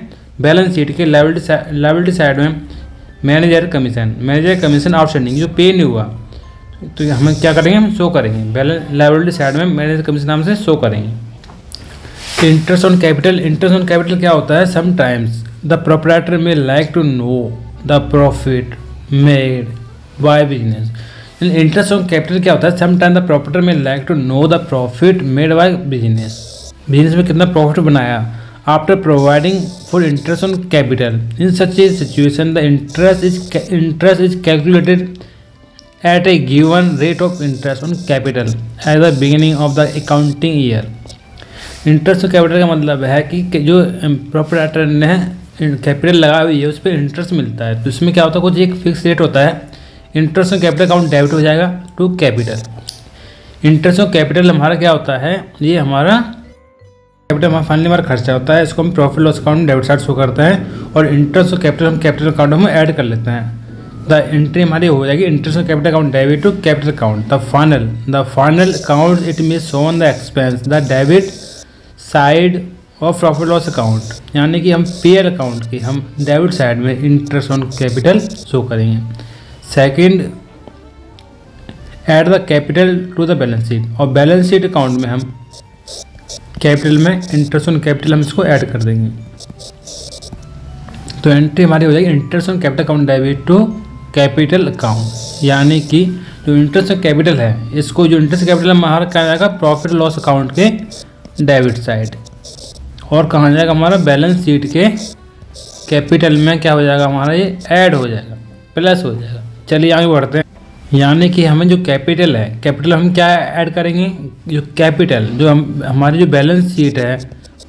बैलेंस शीट के लायबिलिटी साइड में मैनेजर कमीशन आउटस्टैंडिंग जो पे नहीं हुआ तो हम क्या करेंगे? हम शो करेंगे। लायबिलिटी साइड में मैनेजर कमीशन नाम से शो करेंगे। Interest on capital, interest on capital क्या होता है? Sometimes the proprietor may like to know the profit made by business. Interest on capital क्या होता है? Sometime the proprietor may like to know the profit made by business, business में कितना profit बनाया। After providing for interest on capital in such a situation the interest is calculated at a given rate of interest on capital at the beginning of the accounting year। Interest on capital का मतलब है कि जो proprietor ने capital लगा हुई है उस पर इंटरेस्ट मिलता है, तो इसमें क्या होता है, कुछ एक फिक्स रेट होता है। Interest on capital account debit हो जाएगा टू कैपिटल। इंटरेस्ट ऑन कैपिटल हमारा क्या होता है, ये हमारा कैपिटल हमारा फाइनली हमारा खर्चा होता है, इसको हम profit loss account debit side show करते हैं, और इंटरेस्ट ऑन कैपिटल हम कैपिटल अकाउंट में ऐड कर लेते हैं। द एंट्री हमारी हो जाएगी interest on capital account debit to capital account. The final account it में shown the expense the debit side of profit loss account, यानी कि हम पीएल अकाउंट की हम डेबिट साइड में इंटरेस्ट ऑन कैपिटल शो करेंगे। Second, add the capital to the balance sheet, और balance sheet account में हम कैपिटल में इंटरेस्ट ऑन कैपिटल हम इसको ऐड कर देंगे। तो एंट्री हमारी हो जाएगी interest on capital account debit to capital account, यानी कि जो इंटरेस्ट ऑन कैपिटल है इसको जो इंटरेस्ट कैपिटल हमारा कहा जाएगा प्रॉफिट लॉस अकाउंट के डेबिट साइड, और कहा जाएगा हमारा बैलेंस शीट के कैपिटल में क्या हो जाएगा हमारा, ये ऐड हो जाएगा, प्लस हो जाएगा। चलिए आगे बढ़ते हैं। यानी कि हमें जो कैपिटल है, कैपिटल हम क्या ऐड करेंगे, जो कैपिटल जो हमारी जो बैलेंस शीट है,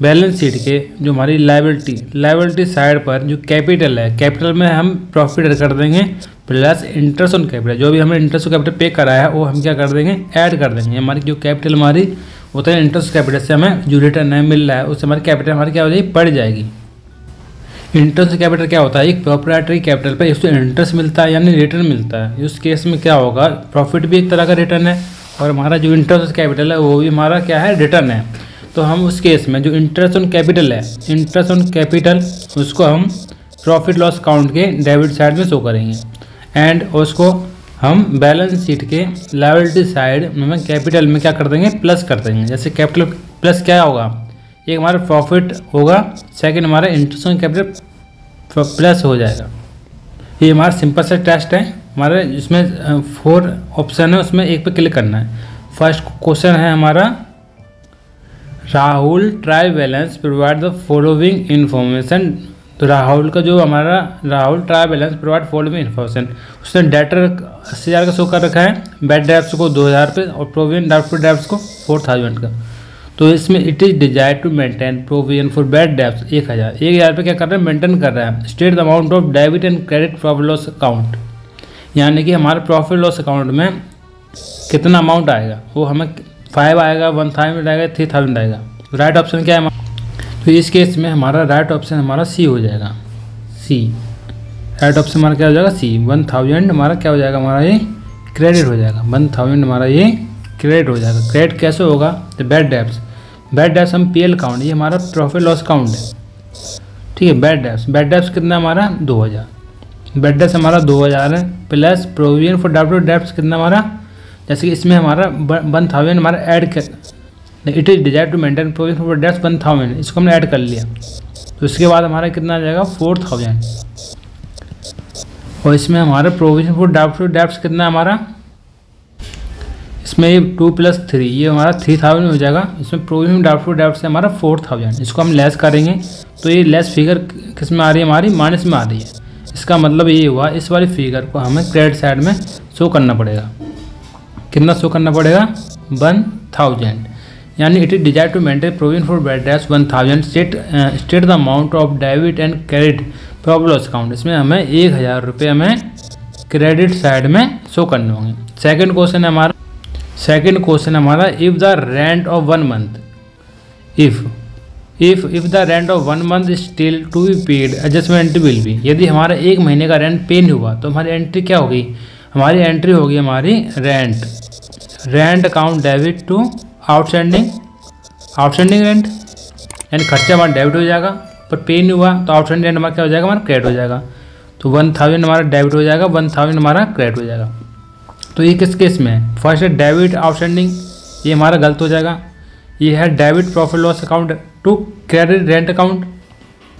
बैलेंस शीट के जो हमारी लायबिलिटी साइड पर जो कैपिटल है, कैपिटल में हम प्रॉफिट ऐड कर देंगे प्लस इंटरेस्ट ऑन कैपिटल, जो भी हमने इंटरेस्ट ऑन कैपिटल पे करा है वो हम क्या कर देंगे, ऐड कर देंगे। हमारी जो कैपिटल हमारी होता है इंटरेस्ट कैपिटल से हमें जो रिटर्न है मिल रहा है उससे हमारी कैपिटल हमारी क्या हो जाएगी, बढ़ जाएगी। इंटरेस्ट कैपिटल क्या होता है, एक प्रोप्राइटरी कैपिटल पर इसको इंटरेस्ट मिलता है यानी रिटर्न मिलता है। उस केस में क्या होगा, प्रॉफिट भी एक तरह का रिटर्न है और हमारा जो इंटरेस्ट कैपिटल है वो भी हमारा क्या है, रिटर्न है। तो हम उस केस में जो इंटरेस्ट ऑन कैपिटल है, इंटरेस्ट ऑन कैपिटल उसको हम प्रॉफिट लॉस अकाउंट के डेबिट साइड में शो करेंगे, एंड उसको हम बैलेंस शीट के लायबिलिटी साइड में कैपिटल में क्या कर देंगे, प्लस कर देंगे। जैसे कैपिटल प्लस क्या होगा, एक हमारा प्रॉफिट होगा, सेकंड हमारा इंटरेस्ट ऑन कैपिटल प्लस हो जाएगा। ये हमारा सिंपल सा टेस्ट है, हमारे इसमें 4 ऑप्शन है, उसमें एक पे क्लिक करना है। फर्स्ट क्वेश्चन है हमारा, Rahul try balance provide the following information. तो राहुल का जो हमारा Rahul try balance provide following information, उसने डेटर 80,000 का शो कर रखा है, बैड डेब्ट्स को 2,000 पे और प्रोविजन डाउटफुल डेब्ट्स को 4,000 का। तो इसमें it is desire to maintain provision for bad debts 1,000 पे क्या कर रहा है, मेंटेन कर रहा है। State the amount of debit and credit profit loss account, यानी कि हमारे प्रॉफिट लॉस अकाउंट में कितना अमाउंट आएगा, वो हमें 5 आएगा, 1,000 आएगा, 3,000 आएगा। राइट ऑप्शन क्या है, तो इस केस में हमारा राइट ऑप्शन हमारा सी हो जाएगा। सी राइट ऑप्शन हमारा क्या हो जाएगा, सी। 1,000 हमारा क्या हो जाएगा, हमारा ये क्रेडिट हो जाएगा। 1,000 हमारा ये क्रेडिट हो जाएगा। क्रेडिट कैसे होगा, तो बैड डेब्ट्स हम पीएल अकाउंट, ये हमारा प्रॉफिट लॉस अकाउंट है, ठीक है। बैड डेब्ट्स कितना हमारा 2,000, बैड डेब्ट्स हमारा 2,000 है, plus provision for doubtful debts कितना हमारा, जैसे कि इसमें हमारा 1,000 हमारा ऐड कर, it is desire to maintain provision for debts 1,000, इसको हमने ऐड कर लिया। तो इसके बाद हमारा कितना आ जाएगा, 4,000, और इसमें हमारा प्रोविजन फॉर डाउटफुल डेब्ट्स कितना हमारा, इसमें ये 2 + 3 ये हमारा 3,000 हो जाएगा। इसमें प्रोविजन डाउटफुल डेब्ट्स से हमारा 4,000, इसको हम लेस करेंगे तो ये लेस फिगर किस में आ रही है, हमारी माइनस में आ रही है। इसका मतलब ये हुआ इस वाली फिगर को हमें क्रेडिट साइड में शो करना पड़ेगा। कितना शो करना पड़ेगा, 1,000, यानी it is desire to maintain provision for bad debts 1,000। State the amount of debit and credit profit loss account, इसमें हमें 1,000 रुपये हमें क्रेडिट साइड में शो करने होंगे। सेकंड क्वेश्चन है हमारा, if the rent of 1 month, if the rent of 1 month is still to be paid adjustment will be. यदि हमारा 1 महीने का रेंट पे नहीं हुआ तो हमारी एंट्री क्या होगी, हमारी एंट्री होगी हमारी rent account debit to outstanding rent, यानी खर्चा हमारा डेबिट हो जाएगा, पर पे नहीं हुआ तो आउटस्टैंडिंग रेंट हमारा क्या हो जाएगा, हमारा क्रेडिट हो जाएगा। तो 1,000 हमारा डेबिट हो जाएगा, 1,000 हमारा क्रेडिट हो जाएगा। तो ये किस केस में है, फर्स्ट है डेबिट आउटस्टैंडिंग, ये हमारा गलत हो जाएगा, ये है debit profit loss account to credit rent account.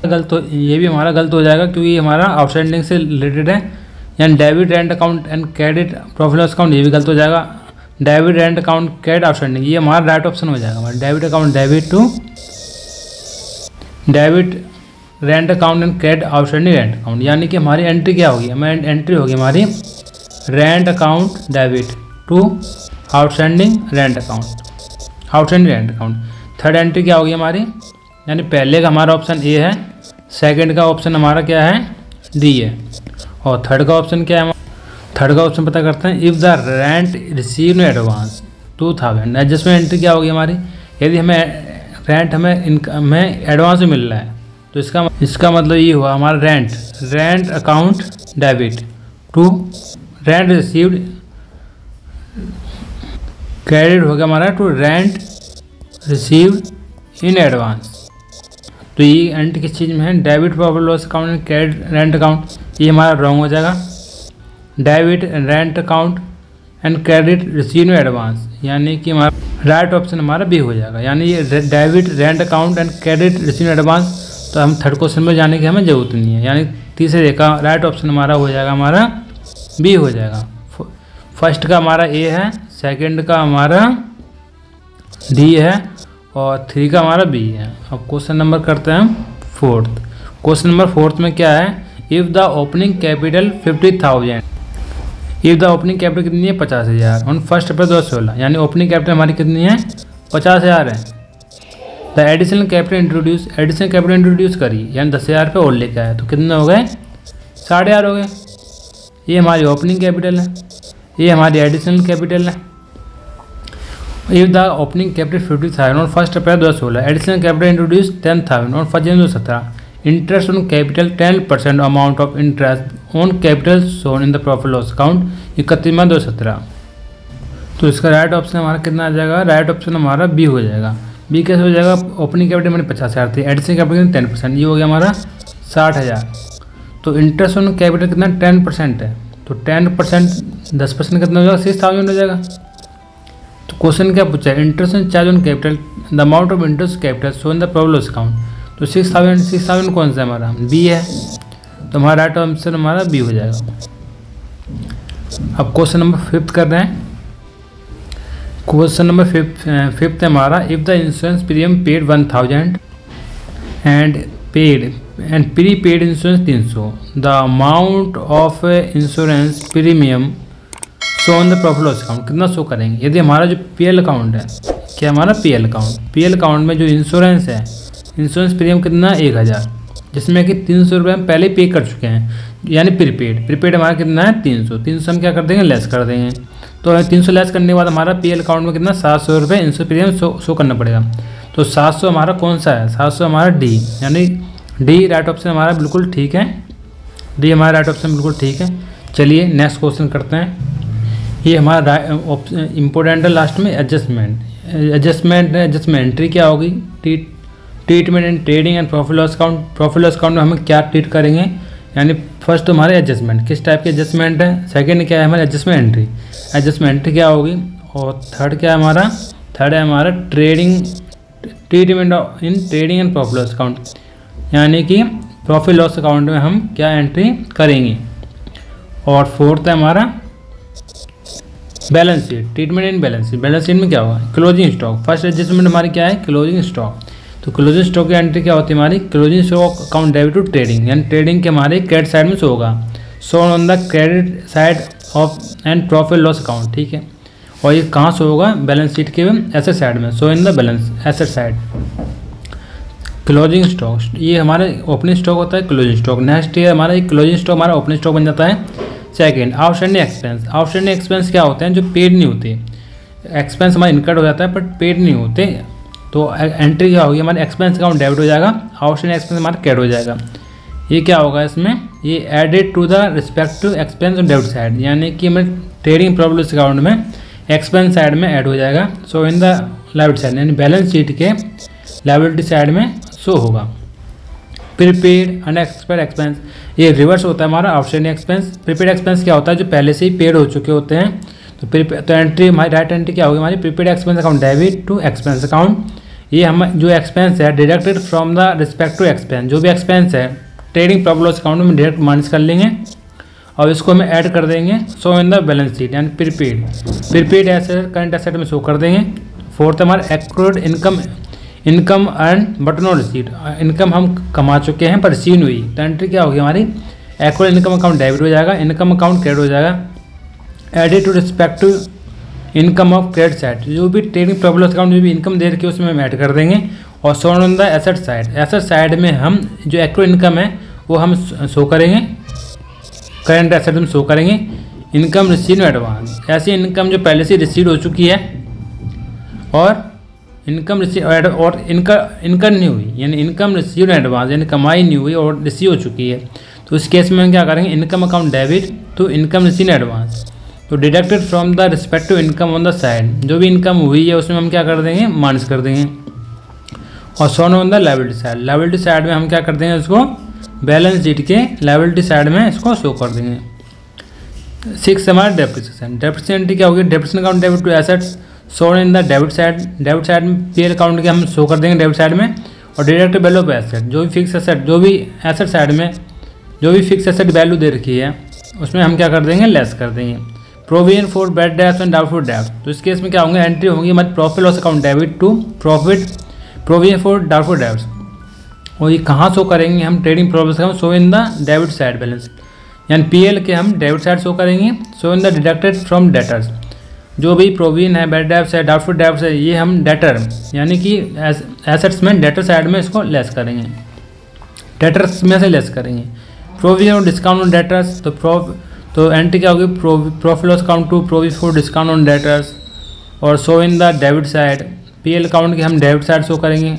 गलत, ये भी हमारा गलत हो जाएगा क्योंकि ये हमारा आउटस्टैंडिंग से रिलेटेड है, यानी debit rent account and credit profit loss account, ये भी गलत हो जाएगा। Debit rent account credit outstanding, ये हमारा राइट ऑप्शन हो जाएगा। हमारा debit account debit to debit rent account and credit outstanding rent account, यानी कि हमारी एंट्री क्या होगी, हमारी एंट्री होगी हमारी rent account debit to outstanding rent account. Third entry क्या होगी हमारी, यानी पहले का हमारा ऑप्शन ए है, सेकंड का ऑप्शन हमारा क्या है, डी है, और थर्ड का ऑप्शन क्या है, थर्ड का ऑप्शन पता करते हैं। If the rent receive in advance 2000, adjustment entry क्या होगी हमारी, यदि हमें रेंट हमें एडवांस में मिल रहा है तो इसका मतलब ये हुआ हमारा rent account debit to rent received, credit हो गया हमारा to rent received in advance. तो ये एंट्री किस चीज़ में है, debit profit loss account and credit rent account, ये हमारा रॉन्ग हो जाएगा। Debit rent account and credit receive in advance, यानी कि हमारा राइट ऑप्शन हमारा बी हो जाएगा, यानी ये debit rent account and credit receive in advance. तो हम थर्ड क्वेश्चन में जाने की हमें ज़रूरत नहीं है, यानी तीसरे का राइट ऑप्शन हमारा हो जाएगा, हमारा बी हो जाएगा। फर्स्ट का हमारा ए है, सेकंड का हमारा डी है, और थ्री का हमारा बी है। अब क्वेश्चन नंबर करते हैं फोर्थ। क्वेश्चन नंबर फोर्थ में क्या है, if the opening capital 50,000, if the opening capital कितनी है 50,000 ऑन 1 अप्रैल 2016, यानी ओपनिंग कैपिटल हमारी कितनी है 50,000 है। द एडिशनल कैपिटल इंट्रोड्यूस करी, यानी 10,000 पे और लेके आया, तो कितने हो गए 8,500 हो गए। ये हमारी ओपनिंग कैपिटल है, ये हमारी एडिशनल कैपिटल है। If the opening capital 50,000 on 1 April 2016, additional capital introduce 10,000 on 1 January 2017, interest on capital 10% amount of interest on capital shown in the profit loss account 31 March 2017। तो इसका राइट ऑप्शन हमारा कितना आ जाएगा, right option हमारा B हो जाएगा। B कैसे हो जाएगा, ओपनिंग कैपिटल मैंने 50,000 थी, एडिशनल कैपिटल 10%, ये हो गया हमारा 60,000। तो इंटरेस्ट ऑन कैपिटल कितना 10% है, तो 10% 10% कितना हो जाएगा 6,000 हो जाएगा। तो क्वेश्चन क्या पूछा है, interest on charge on capital, the amount of interest capital show in the profit loss account. तो 6,000 कौन सा है हमारा, बी है, तो हमारा राइट आंसर हमारा बी हो जाएगा। अब क्वेश्चन नंबर 5 कर रहे हैं। क्वेश्चन नंबर 5 है हमारा, if the insurance premium paid 1,000 and pre paid insurance 300, the amount of insurance premium show on the profit loss account, कितना शो करेंगे। यदि हमारा जो पीएल अकाउंट है, क्या हमारा पीएल अकाउंट में जो इंश्योरेंस है, इंश्योरेंस प्रीमियम कितना 1,000, जिसमें कि 300 रुपये हम पहले पे कर चुके हैं, यानी प्रीपेड हमारा कितना है 300 हम क्या कर देंगे, लेस कर देंगे। तो 300 लेस करने के बाद हमारा पीएल अकाउंट में कितना 700 रुपये इंश्योरेंस प्रीमियम शो करना पड़ेगा। तो 700 हमारा कौन सा है, 700 हमारा डी, यानी डी राइट ऑप्शन हमारा बिल्कुल ठीक है, डी हमारा राइट ऑप्शन बिल्कुल ठीक है। चलिए नेक्स्ट क्वेश्चन करते हैं। ये हमारा इम्पोर्टेंट है लास्ट में, एडजस्टमेंट एंट्री क्या होगी, treatment and trading and profit loss account में हम क्या ट्रीट करेंगे, यानी फर्स्ट हमारे एडजस्टमेंट, किस टाइप की एडजस्टमेंट है, सेकंड क्या है हमारे एडजस्टमेंट एंट्री क्या होगी, और थर्ड क्या है हमारा, थर्ड है हमारा treatment in trading and profit loss account, यानी कि प्रॉफिट लॉस अकाउंट में हम क्या एंट्री करेंगे। और फोर्थ है हमारा balance sheet, treatment in balance sheet में क्या होगा, क्लोजिंग स्टॉक। फर्स्ट एडजस्टमेंट हमारी क्या है, क्लोजिंग स्टॉक। तो क्लोजिंग स्टॉक की एंट्री क्या होती है हमारी, closing stock account debit to trading, यानी ट्रेडिंग के हमारे क्रेडिट साइड में शो होगा, show on the credit side of and profit loss account, ठीक है। और ये कहाँ शो होगा, बैलेंस शीट के एसेट साइड में, show in the balance asset side. Closing stock, ये हमारे ओपनिंग स्टॉक होता है, क्लोजिंग स्टॉक। नेक्स्ट ये हमारा क्लोजिंग स्टॉक हमारा ओपनिंग स्टॉक बन जाता है। सेकेंड आउटस्टैंडिंग एक्सपेंस क्या होते हैं, जो पेड नहीं होते, एक्सपेंस हमारा इनकट हो जाता है बट पेड नहीं होते, तो एंट्री क्या होगी हमारे एक्सपेंस अकाउंट डेबिट हो जाएगा, आउटस्टैंडिंग एक्सपेंस हमारा क्रेडिट हो जाएगा। ये क्या होगा इसमें, ये added to the respective expense on debit side, यानी कि हमें ट्रेडिंग प्रॉफिट लॉस अकाउंट में एक्सपेंस साइड में ऐड हो जाएगा, so in the liability side, यानी बैलेंस शीट के लायबिलिटी साइड में शो होगा। प्रीपेड अनएक्सपेक्टेड एक्सपेंस, ये रिवर्स होता है हमारा आउटस्टैंडिंग एक्सपेंस। प्रीपेड एक्सपेंस क्या होता है, जो पहले से ही पेड हो चुके होते हैं, तो एंट्री हमारी राइट एंट्री क्या होगी हमारी, prepaid expense account debit to expense account. ये हम जो एक्सपेंस है deducted from the respect to expense, जो भी एक्सपेंस है ट्रेडिंग प्रॉफिट लॉस अकाउंट में डायरेक्ट माइनस कर लेंगे और इसको हमें ऐड कर देंगे show in the balance sheet, यानी प्रीपेड एसेट करंट एसेट में शो कर देंगे। फोर्थ हमारा accrued income earn but not received, income हम कमा चुके हैं पर रिसीव नहीं हुई, तो एंट्री क्या होगी हमारी, एक्रूड इनकम अकाउंट डेबिट हो जाएगा, इनकम अकाउंट क्रेडिट हो जाएगा, added to respect to income of credit side, जो भी ट्रेडिंग प्रॉफिट लॉस अकाउंट में भी इनकम दे रखी है उसमें हम ऐड कर देंगे। और shown on the asset side में हम जो एक्रूड इनकम है वो हम शो करेंगे, करंट एसेट में शो करेंगे। इनकम रिसीव एडवांस, ऐसी इनकम जो पहले से रिसीव हो चुकी है और इनकम रिसीव और इनकम नहीं हुई, यानी इनकम रिसीव एडवांस यानी कमाई नहीं हुई और रिसीव हो चुकी है, तो इस केस में हम क्या करेंगे, income account debit to income receive advance, तो deducted from the respective income on the side, जो भी इनकम हुई है उसमें हम क्या कर देंगे, माइनस कर देंगे। और shown on the liability side में हम क्या कर देंगे, उसको बैलेंस शीट के लायबिलिटी साइड में इसको शो कर देंगे। 6 हमारा डेप्रिसिएशन क्या होगी, depreciation account debit to assets shown in the debit side में पीएल अकाउंट के हम शो कर देंगे डेबिट साइड में। और डिडक्ट वैल्यू ऑफ एसेट, जो भी फिक्स एसेट, जो भी एसेट साइड में जो भी फिक्स एसेट वैल्यू दे रखी है उसमें हम क्या कर देंगे, लेस कर देंगे। Provision for bad debts and doubtful debts, तो इस केस में क्या होंगे, एंट्री होंगी हमारी profit loss account debit to provision for doubtful debts, और ये कहाँ शो करेंगे हम, trading profit account show in the debit side balance, यानी पीएल के हम डेबिट साइड शो करेंगे, show in the deducted from debtors, जो भी प्रोविजन है, बैड डेब्ट्स है, डाउटफुल डेब्ट्स है, ये हम डेटर यानी कि एसेट्स में डेटर साइड में इसको लेस करेंगे, डेटर्स में से लेस करेंगे। प्रोविजन और डिस्काउंट ऑन डेटर्स, तो एंट्री क्या होगी, profit loss account to provision for discount on debtors और show in the debit side, PL account की हम डेबिट साइड शो करेंगे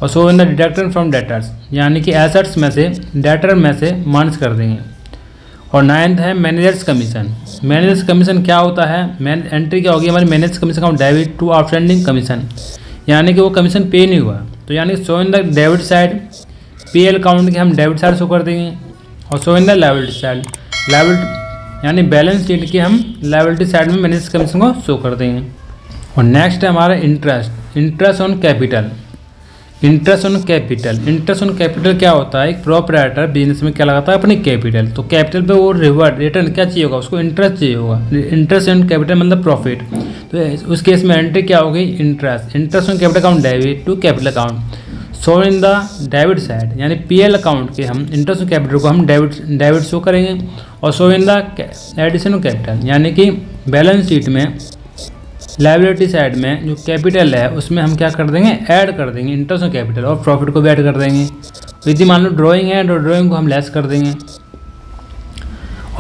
और show in the deducted from debtors, यानी कि एसेट्स में से डेटर में से माइनस कर देंगे। और 9th है मैनेजर्स कमीशन क्या होता है, एंट्री क्या होगी हमारी, managers commission account debit to outstanding commission, यानी कि वो कमीशन पे नहीं हुआ, तो यानी show in the debit side, PL account की हम डेबिट साइड शो कर देंगे और show in the liability side, यानी बैलेंस शीट की हम लायबिलिटी साइड में मैनेजर्स कमीशन को शो कर देंगे। और नेक्स्ट है हमारा interest on capital. Interest on capital क्या होता है, एक प्रोप्राइटर बिजनेस में क्या लगाता है, अपनी कैपिटल, तो कैपिटल पे वो रिटर्न क्या चाहिए होगा, उसको इंटरेस्ट चाहिए होगा, इंटरेस्ट ऑन कैपिटल मतलब प्रॉफिट, तो उस केस में एंट्री क्या होगी, interest on capital account debit to capital account show in the debit side, यानी पीएल अकाउंट के हम इंटरेस्ट ऑन कैपिटल को हम डेबिट शो करेंगे और show in the addition of capital, यानी कि बैलेंस शीट में लायबिलिटी साइड में जो कैपिटल है उसमें हम क्या कर देंगे, ऐड कर देंगे इंटरेस्ट ऑन कैपिटल और प्रॉफिट को भी ऐड कर देंगे। तो यदि मान लो ड्राइंग है तो ड्राइंग को हम लेस कर देंगे।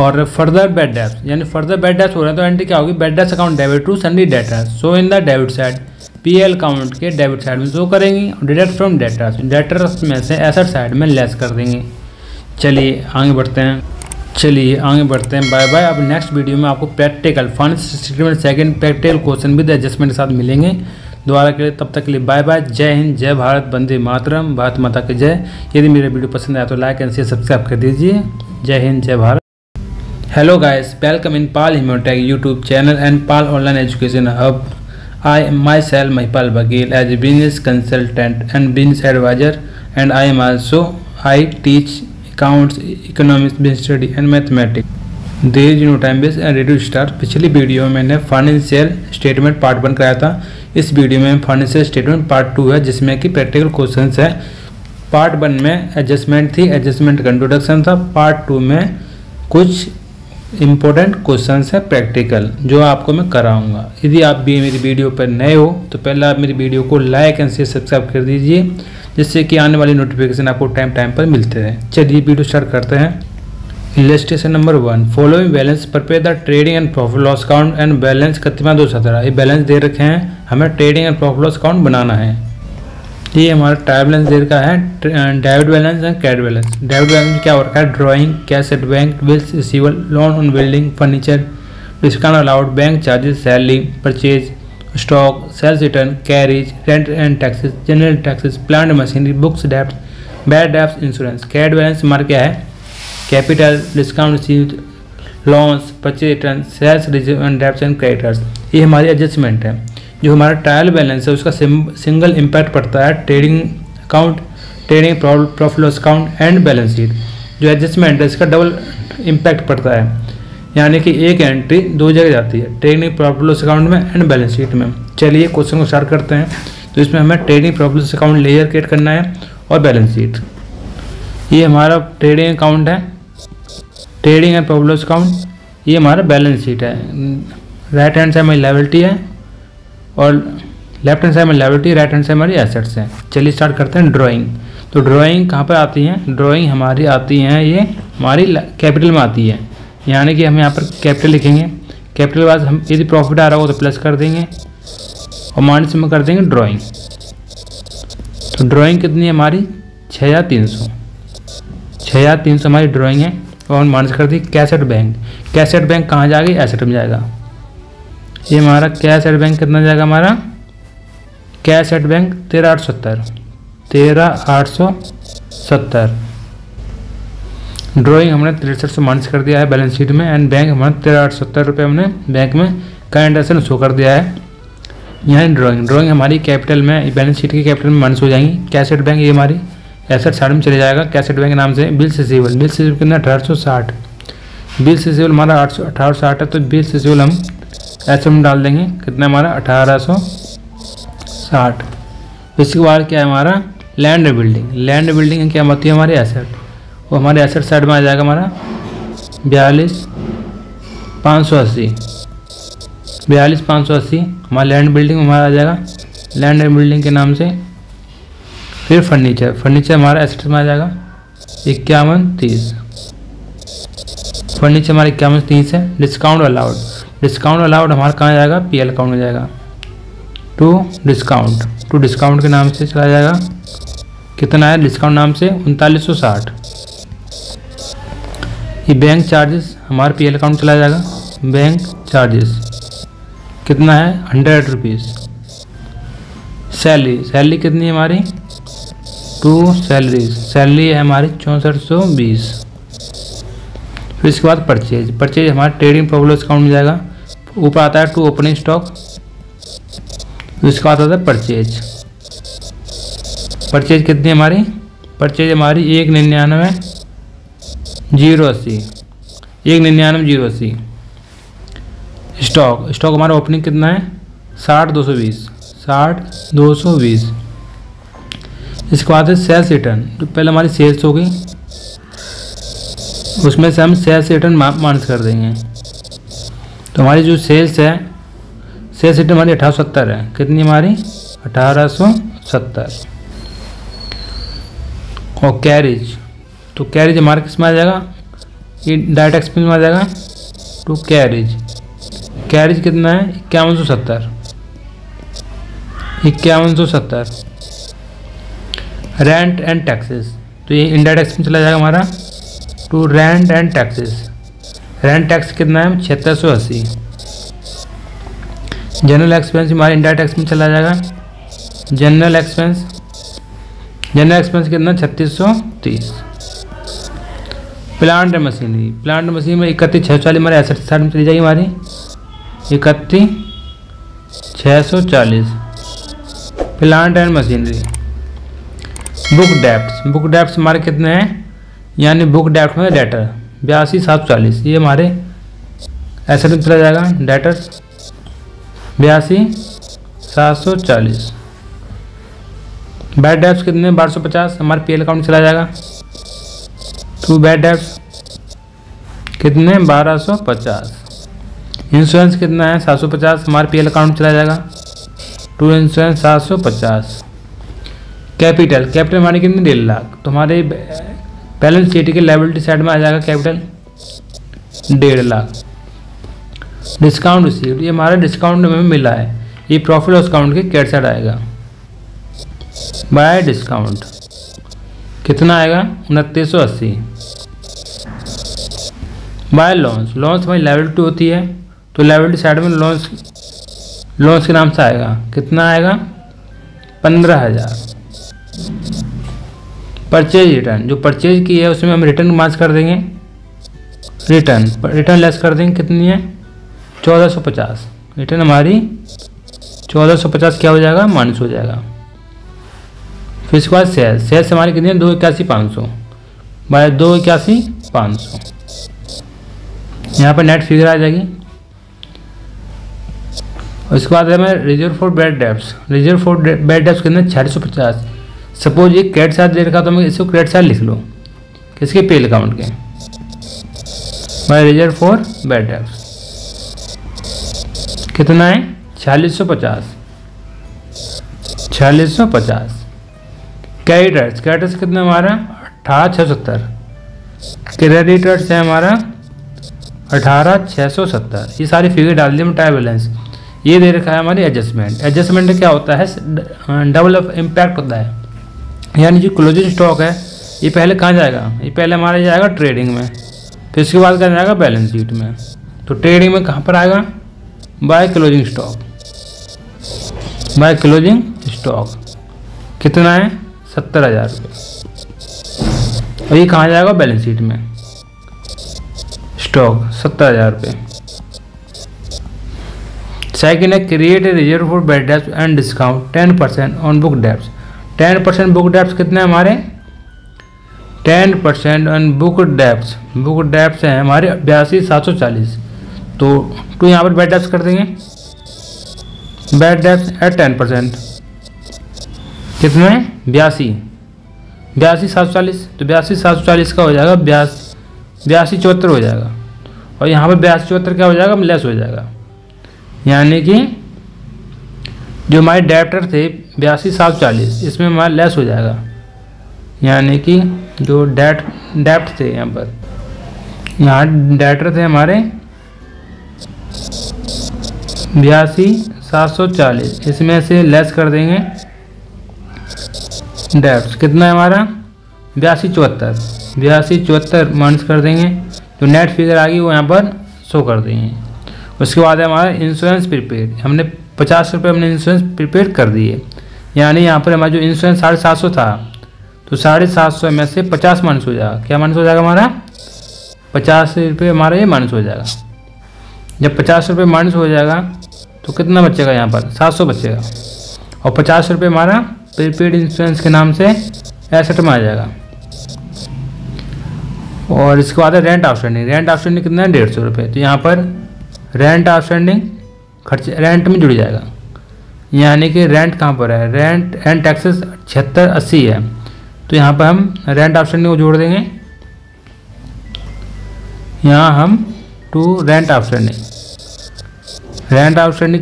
और फर्दर बैड डेब्ट्स, यानी फर्दर बैड डेब्ट्स हो रहे हैं, तो एंट्री क्या होगी, bad debts account debit to sundry debtors show in the debit side, PL account के डेबिट साइड में शो करेंगे और डिडक्ट फ्रॉम डेटर्स में से एसेट साइड में लेस कर देंगे। चलिए आगे बढ़ते हैं, बाय बाय। अब नेक्स्ट वीडियो में आपको practical financial statement second practical question with adjustment के साथ मिलेंगे। दोबारा के लिए तब तक के लिए बाय बाय, जय हिंद, जय भारत, वंदे मातरम, भारत माता की जय। यदि मेरा वीडियो पसंद आया तो लाइक एंड शेयर सब्सक्राइब कर दीजिए। जय हिंद, जय Bharat. Hello guys, welcome in Pal हिमोटेक YouTube channel and Pal online education hub. I am myself Mahipal Bagil as a business consultant and business advisor, and I teach accounts, economics, business study and mathematics. There is no time waste and ready to start। पिछली video में मैंने financial statement part 1 कराया था। इस video में financial statement part 2 है, जिसमें कि प्रैक्टिकल क्वेश्चंस है। पार्ट 1 में एडजस्टमेंट थी, एडजस्टमेंट का इंट्रोडक्शन था। पार्ट 2 में कुछ इम्पोर्टेंट क्वेश्चंस है प्रैक्टिकल, जो आपको मैं कराऊंगा। यदि आप भी मेरी वीडियो पर नए हो तो पहले आप मेरी वीडियो को लाइक एंड शेयर सब्सक्राइब कर दीजिए, जिससे कि आने वाली नोटिफिकेशन आपको टाइम पर मिलते रहे। चलिए वीडियो स्टार्ट करते हैं। Illustration number 1, following balance prepare the trading and profit loss account and balance कतिमा 217। ये बैलेंस दे रखे हैं, हमें trading and profit loss account बनाना है। ये हमारा ट्रायल बैलेंस दे रखा है, debit balance and credit balance. Debit balance क्या हो रखा है, drawing, cash at bank, bills receivable, loan on building, furniture, discount allowed, bank charges, salary, purchase, stock, sales return, carriage, rent and taxes, general taxes, plant machinery, books डेब्ट, bad डेब्ट, insurance. Credit balance हमारा क्या है, capital, discount received, loans, purchase return, sales reserve and debts and creditors, ये हमारी adjustment है। जो हमारा ट्रायल बैलेंस है उसका सिंगल इम्पैक्ट पड़ता है trading account, trading profit loss account and balance sheet. जो एडजस्टमेंट है इसका डबल इम्पैक्ट पड़ता है, यानी कि एक एंट्री दो जगह जाती है, ट्रेडिंग प्रॉफिट लॉस अकाउंट में एंड बैलेंस शीट में। चलिए क्वेश्चन को स्टार्ट करते हैं। तो इसमें हमें trading profit loss account layer create करना है और बैलेंस शीट। ये हमारा ट्रेडिंग अकाउंट है, trading and profit loss account. ये हमारा बैलेंस शीट है। राइट हैंड साइड में लायबिलिटी है और लेफ्ट हैंड साइड में लायबिलिटी, राइट हैंड साइड हमारी एसेट्स हैं। चलिए स्टार्ट करते हैं ड्राइंग। तो ड्राइंग कहाँ पर आती है? ड्राइंग हमारी आती है, ये हमारी कैपिटल में आती है, यानी कि हम यहाँ पर कैपिटल लिखेंगे। कैपिटल के बाद हम यदि प्रॉफिट आ रहा हो तो प्लस कर देंगे और माइनस में कर देंगे ड्राइंग। तो ड्राइंग कितनी है हमारी? 6300। 6300 हमारी ड्राइंग है और माइनस कर दी कैसेट बैंक। कैसेट बैंक कहाँ जाएगी? एसेट में जाएगा। ये हमारा कैसेट बैंक कितना जाएगा? हमारा कैसेट बैंक 13870। 13870। ड्राइंग हमने 6300 माइनस कर दिया है बैलेंस शीट में एंड बैंक हमारा 13870 रुपये हमने बैंक में करंट एसेट शो कर दिया है। यहाँ ड्राइंग हमारी कैपिटल में, बैलेंस शीट की कैपिटल में माइनस हो जाएंगी। कैसेट बैंक ये हमारी एसेट साइड में चले जाएगा। कैसेट बैंक के नाम से बिल्स रिसीवेबल, बिल्स रिसीवेबल कितना? 1860। बिल्स रिसीवेबल हमारा 1860 है, तो बिल्स रिसीवेबल हम एसेट में डाल देंगे। कितना हमारा? 1860। इसके बाद क्या है हमारा? Land building. लैंड बिल्डिंग क्या होती है? हमारी एसेट, वो हमारे एसेट साइड में आ जाएगा हमारा 42580। 42580 हमारा लैंड बिल्डिंग में हमारा आ जाएगा। लैंड बिल्डिंग के नाम से फिर फर्नीचर हमारा एसेट में आ जाएगा 5130। फर्नीचर हमारा 5130 है। डिस्काउंट अलाउड हमारा कहाँ जाएगा? पीएल अकाउंट में जाएगा। टू डिस्काउंट के नाम से चला जाएगा। कितना है डिस्काउंट नाम से? 3960। ये बैंक चार्जेस हमारे पीएल अकाउंट चला जाएगा। बैंक चार्जेस कितना है? 100 रुपीज़। सैलरी कितनी है हमारी? 2 सैलरी है हमारी 6420। फिर इसके बाद परचेज हमारे ट्रेडिंग प्रॉफिट लॉस अकाउंट में जाएगा। ऊपर आता है टू ओपनिंग स्टॉक। फिर इसके बाद आता है परचेज कितनी है हमारी? परचेज हमारी 199,080। 199,080। स्टॉक हमारा ओपनिंग कितना है? 60,220। इसके बाद है सेल्स रिटर्न। तो पहले हमारी सेल्स हो गई, उसमें से हम सेल्स रिटर्न माइनस कर देंगे। तो हमारी जो सेल्स रिटर्न हमारी 1870 है। कितनी हमारी? 1870। और तो कैरिज हमारे किस में आ जाएगा? ये डायरेक्ट एक्सपेंस में आ जाएगा। टू कैरिज कितना है? 5170। 5170। रेंट एंड टैक्सेस, तो ये इनडायरेक्ट एक्सपेंस चला जाएगा हमारा to rent and taxes. Rent tax कितना है? 7680। जनरल एक्सपेंस हमारे इनडायरेक्ट एक्सपेंस चला जाएगा। जनरल एक्सपेंस कितना? 3630। प्लांट मशीनरी में 31,640 हमारे एसेट साइड में चली जाएगी हमारी 31,640। Plant and machinery. Book debts हमारे कितने हैं? यानी बुक डेप्ट में डेटर 82,740, ये हमारे एसेट में चला जाएगा। डेटर्स 82,740। बैड डेप्ट्स कितने? 1250 हमारे पीएल अकाउंट में चला जाएगा। टू बैड डेप्ट्स कितने? 1250। इंश्योरेंस कितना है? 750 हमारे पीएल अकाउंट में चला जाएगा। To insurance 750। कैपिटल हमारी कितनी? 1.5 लाख। तो हमारे बैलेंस शीट के लायबिलिटी साइड में आ जाएगा कैपिटल 1.5 लाख। डिस्काउंट रिसीव्ड, ये हमारा डिस्काउंट में मिला है, ये प्रॉफिट लॉस अकाउंट के क्रेडिट साइड आएगा। बाय डिस्काउंट कितना आएगा? 2980। बाय लोन्स हमारी लायबिलिटी होती है, तो लायबिलिटी साइड में लोन्स के नाम से आएगा। कितना आएगा? 15,000। परचेज रिटर्न, जो परचेज की है उसमें हम रिटर्न मार्च कर देंगे। रिटर्न लेस कर देंगे, कितनी है 1450। रिटर्न हमारी 1450 क्या हो जाएगा, माइनस हो जाएगा। फिर इसके बाद सेल्स हमारी कितनी है 281,500 बाय 281,500, यहाँ पर नेट फिगर आ जाएगी। और इसके बाद हमें रिजर्व फॉर बैड डेब्ट्स कितने 4650। सपोज ये क्रेडिट चार्ज दे रखा तो मैं इसको क्रेडिट चार्ज लिख लो किसके, पेल अकाउंट के, by reserve for bad debts कितना है 4650। क्रेडिटर्स कितना हमारा 18,670। क्रेडिटर्स है हमारा 18,670। ये सारी फिगर डाल दी हम। ट्रायल बैलेंस ये दे रखा है हमारी एडजस्टमेंट क्या होता है, डबल इम्पैक्ट होता है। यानी जो क्लोजिंग स्टॉक है ये पहले कहाँ जाएगा, ये पहले हमारा जाएगा ट्रेडिंग में, फिर इसके बाद कहाँ जाएगा बैलेंस शीट में। तो ट्रेडिंग में कहाँ पर आएगा, बाय क्लोजिंग स्टॉक कितना है 70,000 रुपये। और ये कहाँ जाएगा बैलेंस शीट में, स्टॉक 70,000 रुपये। सेकेंड है create a reserve for bad debts and discount 10% on book debts. 10% book debts कितने हैं हमारे 10% ऑन बुक डेब्ट्स हैं हमारे 82,740। तो यहाँ पर बैड डेब्ट्स कर देंगे, बैड डेब्ट्स एट 10% कितने 82,740। तो 82,740 का हो जाएगा 82,74 हो जाएगा। और यहाँ पर 82,74 क्या हो जाएगा, लेस हो जाएगा। यानी कि जो हमारे डेप्टर थे 82,740 इसमें हमारा लेस हो जाएगा। यानी कि जो डेप्ट थे यहाँ डेप्टर थे हमारे 82,740, इसमें से लेस कर देंगे डेप्ट कितना है हमारा 82,74 माइनस कर देंगे। जो नेट फिगर आ गई वो यहाँ पर शो कर देंगे। उसके बाद है हमारा इंश्योरेंस प्रीपेड, हमने 50 रुपये हमने इंश्योरेंस प्रीपेड कर दिए। यानी यहाँ पर हमारा जो इंश्योरेंस 750 था तो 750 में से 50 माइनस हो जाएगा। क्या माइनस हो जाएगा हमारा 50 रुपये हमारा ये माइनस हो जाएगा। जब 50 रुपये माइनस हो जाएगा तो कितना बचेगा, यहाँ पर 700 बचेगा। और 50 रुपये हमारा प्रीपेड इंश्योरेंस के नाम से एसेट में आ जाएगा। और इसके बाद है रेंट आउटस्टैंडिंग कितना है 150 रुपये। तो यहाँ पर रेंट आउटस्टैंडिंग खर्चे रेंट में जुड़ जाएगा। यानी कि रेंट कहाँ पर है, रेंट एंड टैक्सेस 7680 है। तो यहाँ पर हम रेंट आउटस्टैंडिंग को जोड़ देंगे। यहाँ हम टू रेंट आउटस्टैंडिंग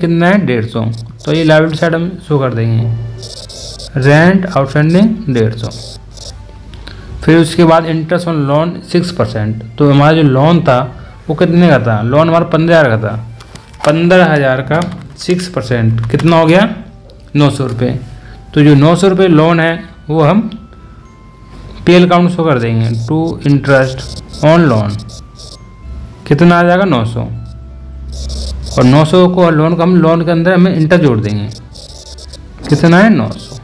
कितना है 150। तो ये लायबिलिटी साइड हम शो कर देंगे, रेंट आउटस्टैंडिंग 150। फिर उसके बाद इंटरेस्ट ऑन लोन 6%। तो हमारा जो लोन था वो कितने का था, लोन हमारा 15,000 का था। 15,000 का 6% कितना हो गया 900 रुपये। तो जो 900 रुपये लोन है वो हम पीएल अकाउंट शो कर देंगे, टू इंटरेस्ट ऑन लोन कितना आ जाएगा 900। और 900 को लोन का हम लोन के अंदर हमें इंटरेस्ट जोड़ देंगे, कितना है 900।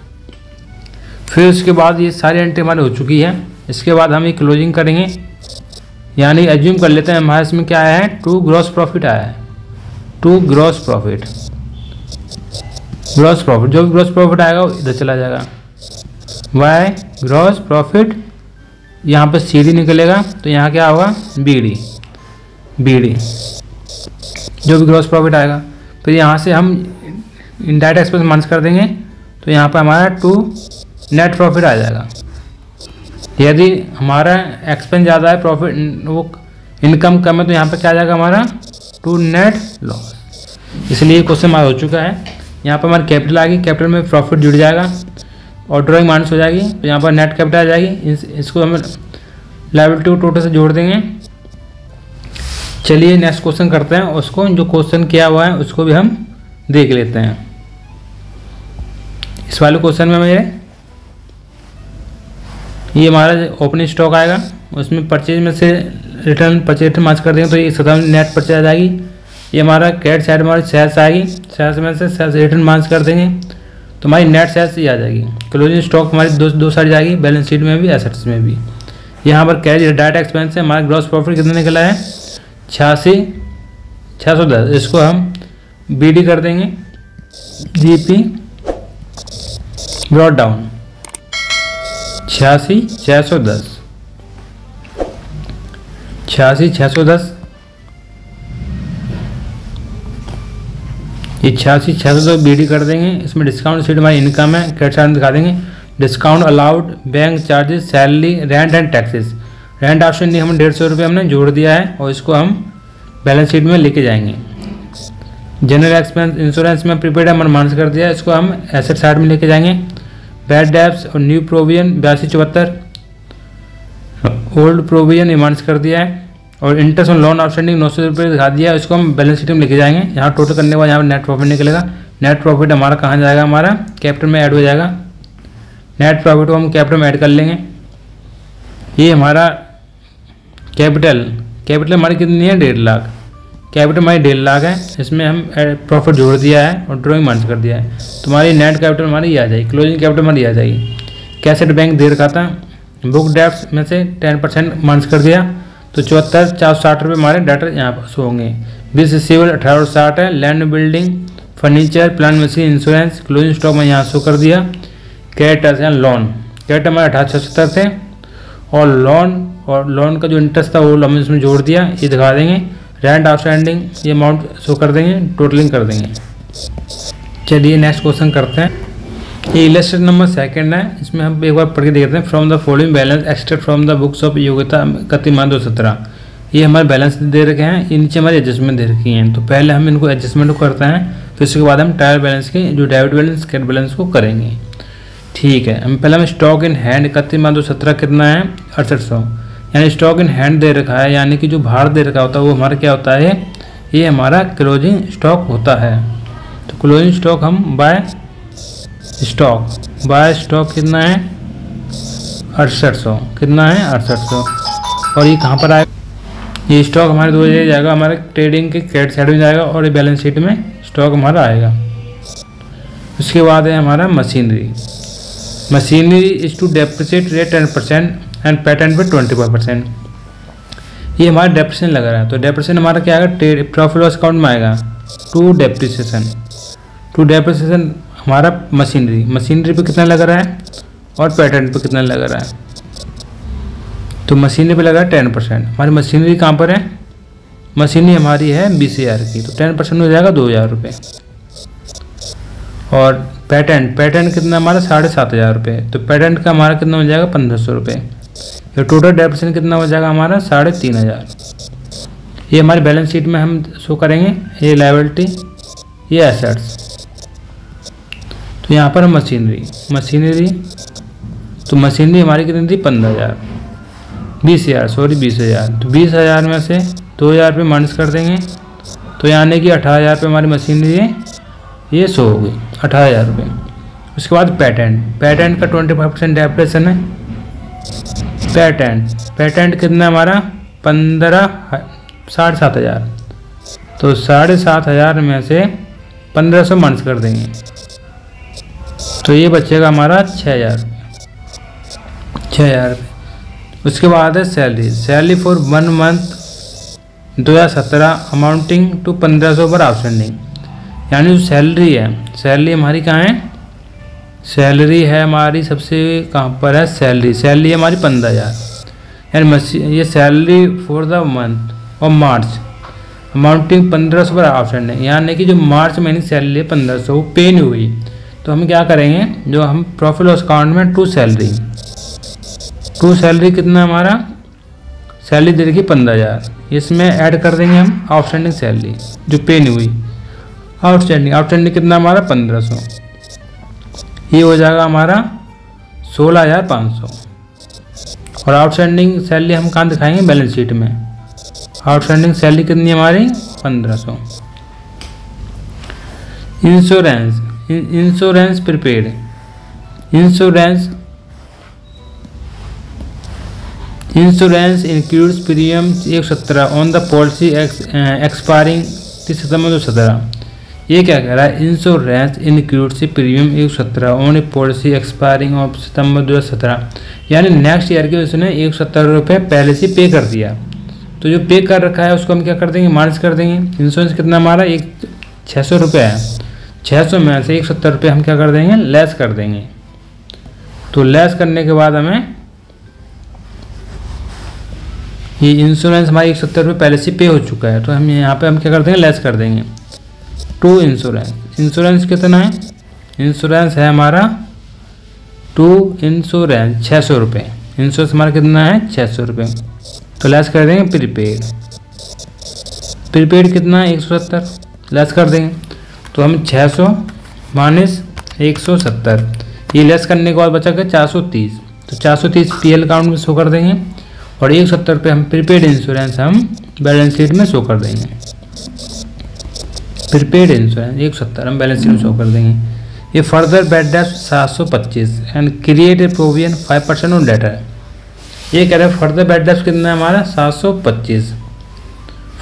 फिर उसके बाद ये सारी एंट्री हमारी हो चुकी है। इसके बाद हम ये क्लोजिंग करेंगे। यानी एज्यूम कर लेते हैं हमारे इसमें क्या आया है, टू ग्रॉस प्रॉफिट आया है। टू ग्रॉस प्रॉफिट जो भी ग्रॉस प्रॉफिट आएगा वो इधर चला जाएगा। वाई ग्रॉस प्रॉफिट, यहाँ पर सीडी निकलेगा तो यहाँ क्या होगा बीडी जो भी ग्रॉस प्रॉफिट आएगा। फिर यहाँ से हम इनडायरेक्ट एक्सपेंस माइनस कर देंगे तो यहाँ पर हमारा टू नेट प्रॉफिट आ जाएगा। यदि हमारा एक्सपेंस ज़्यादा है, प्रॉफिट वो इनकम कम है, तो यहाँ पर क्या आ जाएगा हमारा टू नेट लॉस। इसलिए क्वेश्चन हमारा हो चुका है। यहाँ पर हमारी कैपिटल आ गई, कैपिटल में प्रॉफिट जुड़ जाएगा और ड्रॉइंग माइनस हो जाएगी। तो यहाँ पर नेट कैपिटल आ जाएगी। इसको हम लायबिलिटी को टोटल से जोड़ देंगे। चलिए नेक्स्ट क्वेश्चन करते हैं, उसको जो क्वेश्चन किया हुआ है उसको भी हम देख लेते हैं। इस वाले क्वेश्चन में मेरे ये हमारा ओपनिंग स्टॉक आएगा, उसमें परचेज में से रिटर्न परचेज मार्च कर देंगे तो ये सदम नेट परचेज आ जाएगी। ये हमारा क्रेडिट साइड हमारी सेल्स आएगी, सेल्स में से सेल्स रिटर्न मार्च कर देंगे तो हमारी नेट सेल्स ये आ जाएगी। क्लोजिंग स्टॉक हमारी दो साइड जाएगी, बैलेंस शीट में भी एसेट्स में भी। यहाँ पर कैश डायरेक्ट एक्सपेंस है, हमारा ग्रॉस प्रॉफिट कितना निकला है 86,610। इसको हम BD कर देंगे, GP ब्रॉट डाउन 86,610, 86,610, ये 86,610 BD कर देंगे। इसमें डिस्काउंट सीट हमारी इनकम है, क्रेडिट साइड दिखा देंगे। Discount allowed, bank charges, salary, rent and taxes. Rent option नहीं, हमने 150 रुपये हमने जोड़ दिया है और इसको हम बैलेंस शीट में लेके जाएंगे। जनरल एक्सपेंस, इंश्योरेंस में प्रीपेड हमने माइनस कर दिया है, इसको हम एसेट साइड में लेके जाएंगे। बैड डेब्ट्स और न्यू प्रोविजन 8274, ओल्ड प्रोविजन ये माइनस कर दिया है। और इंटरेस्ट ऑन लोन आउटस्टैंडिंग 900 रुपये दिखा दिया है, इसको हम बैलेंस शीट में लेके जाएंगे। यहाँ टोटल करने के बाद यहाँ पर नेट प्रॉफिट निकलेगा। नेट प्रॉफिट हमारा कहाँ जाएगा, हमारा कैपिटल में ऐड हो जाएगा। नेट प्रॉफिट को हम कैपिटल में ऐड कर लेंगे। ये हमारा कैपिटल हमारी कितनी है 1.5 लाख, कैपिटल हमारी 1.5 लाख है। इसमें हम प्रॉफिट जोड़ दिया है और ड्रॉइंग माइनस कर दिया है, तो हमारी नेट कैपिटल हमारी आ जाएगी, क्लोजिंग कैपिटल हमारी आ जाएगी। कैसेट बैंक दे रखा था, बुक डेब्ट्स में से 10% माइनस कर दिया, तो 74,460 रुपये हमारे डेटर यहाँ पर शो होंगे। बिल रिसीवेबल 1860 है। Land building, furniture, plant machine, insurance, closing stock में यहाँ शो कर दिया। क्रेडिटर्स या लोन, क्रेडिट हमारे 1870 थे और लोन का जो इंटरेस्ट था वो हमने इसमें जोड़ दिया, ये दिखा देंगे। रेंट आउटस्टैंडिंग ये अमाउंट शो कर देंगे, टोटलिंग कर देंगे। चलिए नेक्स्ट क्वेश्चन करते हैं। ये इलस्ट्रेशन नंबर 2 है, इसमें हम एक बार पढ़ के देखते हैं। From the following balance extract from the books of योग्यता 31 मार्च 2017। ये हमारे बैलेंस दे रखे हैं, ये नीचे हमारी एडजस्टमेंट दे रखी हैं, तो पहले हम इनको एडजस्टमेंट को करते हैं, फिर उसके बाद हम ट्रायल बैलेंस की जो डेबिट बैलेंस क्रेडिट बैलेंस को करेंगे। ठीक है, हम पहले हम स्टॉक इन हैंड 31 मार्च 2017 कितना है 6800, यानी स्टॉक इन हैंड दे रखा है, यानी कि जो बाहर दे रखा होता है वो हमारा क्या होता है, ये हमारा क्लोजिंग स्टॉक होता है। तो क्लोजिंग स्टॉक हम बाय स्टॉक कितना है 6800, कितना है 6800। और ये कहाँ पर आएगा, ये स्टॉक हमारे 2 जगह जाएगा, हमारे ट्रेडिंग के क्रेडिट साइड में जाएगा और ये बैलेंस शीट में स्टॉक हमारा आएगा। उसके बाद है हमारा machinery is to depreciate rate 10% and patent पे 25%। ये हमारा डेप्रिसिएशन लग रहा है, तो डेप्रिसिएशन हमारा क्या आएगा, प्रॉफिट लॉस अकाउंट में आएगा। टू डेप्रिसिएशन हमारा मशीनरी पे कितना लग रहा है और पेटेंट पे कितना लग रहा है, तो मशीनरी पे लगा 10%। हमारी मशीनरी कहाँ पर है, मशीनरी हमारी है 20,000 की, तो 10% हो जाएगा 2,000 रुपये। और पेटेंट कितना हमारा 7,500 रुपये, तो पेटेंट का हमारा कितना हो जाएगा 1,500 रुपये। तो टोटल डेप्रिसिएशन कितना हो जाएगा हमारा 3,500। ये हमारी बैलेंस शीट में हम शो करेंगे, ये लायबिलिटी, ये एसेट्स। तो यहाँ पर मशीनरी, तो मशीनरी हमारी कितनी थी 20,000, तो 20,000 में से 2,000 रुपये माइनस कर देंगे, तो यानी कि 18,000 रुपये हमारी मशीनरी ये शो हो गई 18,000 रुपये। उसके बाद पेटेंट का 25% डेप्रिसिएशन है। पेटेंट कितना हमारा 7,500, तो 7,500 में से 1,500 माइनस कर देंगे, तो ये बचेगा हमारा 6,000 रुपये। उसके बाद है salary for 1 month 2017 amounting to 1,500 पर आउटस्टैंडिंग, यानी जो सैलरी है, सैलरी हमारी कहाँ है, सैलरी है हमारी सबसे कहाँ पर है, सैलरी हमारी 15,000, यानी ये सैलरी फॉर द मंथ और मार्च अमाउंटिंग 1,500 पर आउटस्टैंडिंग, यानी कि जो मार्च महीने सैलरी है 1,500 वो पे नहीं हुई, तो हम क्या करेंगे, जो हम प्रॉफिट लॉस अकाउंट में टू सैलरी कितना हमारा, सैलरी दे रखी 15,000, इसमें ऐड कर देंगे हम आउटस्टैंडिंग सैलरी जो पे नहीं हुई। आउटस्टैंडिंग कितना हमारा 1,500, ये हो जाएगा हमारा 16,500। और आउटस्टैंडिंग सैलरी हम कहाँ दिखाएंगे, बैलेंस शीट में। आउटस्टैंडिंग सैलरी कितनी हमारी 1,500। Insurance prepaid, insurance includes premium 117 on the policy expiring 30 सितंबर 2017, ये क्या कह रहा है, insurance includes premium 117 on a policy expiring of सितंबर 2017, यानी नेक्स्ट ईयर के उसने 117 रुपये पहले से पे कर दिया। तो जो पे कर रखा है उसको हम क्या कर देंगे, माइनस कर देंगे। इंश्योरेंस कितना हमारा 600 रुपये है, 600 में से 170 रुपये हम क्या कर देंगे, लेस कर देंगे। तो लेस करने के बाद हमें ये इंश्योरेंस हमारी 170 रुपये पहले से पे हो चुका है, तो हम यहाँ पे हम क्या कर देंगे, लेस कर देंगे। टू इंश्योरेंस कितना है, इंश्योरेंस है हमारा टू इंश्योरेंस 600 रुपये, इंश्योरेंस हमारा कितना है 600 रुपये, तो लेस कर देंगे प्रीपेड कितना है 170, लेस कर देंगे। तो हम 600 माइनस 170, ये लेस करने के बाद बचा के 430, तो 430 PL अकाउंट में शो कर देंगे और 170 रुपये हम प्रीपेड इंश्योरेंस हम बैलेंस शीट में शो कर देंगे। प्रीपेड इंश्योरेंस 170 हम बैलेंस शीट में शो कर देंगे। ये further bad debt 725 and create a provision 5% on debtor. ये कह रहे हैं फर्दर बैड डेट कितना है हमारा 725,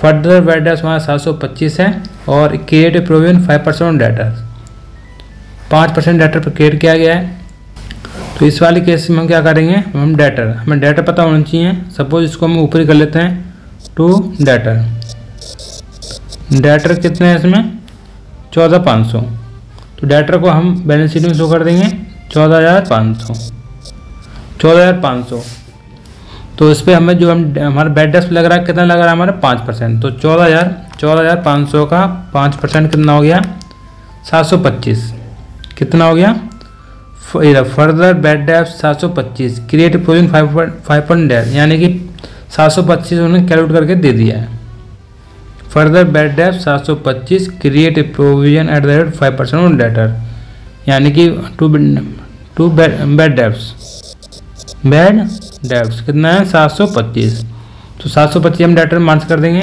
फर्दर बैड डेट हमारा 725 है और create a provision 5% on debtor, 5% debtor पर क्रिएट किया गया है। तो इस वाले केस में हम क्या करेंगे, हम डेटर, हमें डेटर पता होना चाहिए। सपोज इसको हम ऊपर कर लेते हैं टू डेटर, डेटर कितने हैं इसमें 14500, तो डेटर को हम बैलेंस शीट में शो कर देंगे 14500। तो इस पर हमें जो हमारा बैड डेट लग रहा है कितना लग रहा है हमारा 5%, तो 14500 का 5% कितना हो गया 725, कितना हो गया further bad debt 725 create provision 5%, यानी कि 725 उन्होंने कैलकुलेट करके दे दिया है। Further bad debt 725 create provision at the rate 5% on debtor, यानी कि टू बैड डेट्स कितना है 725, तो 725 हम डेटर माइनस कर देंगे,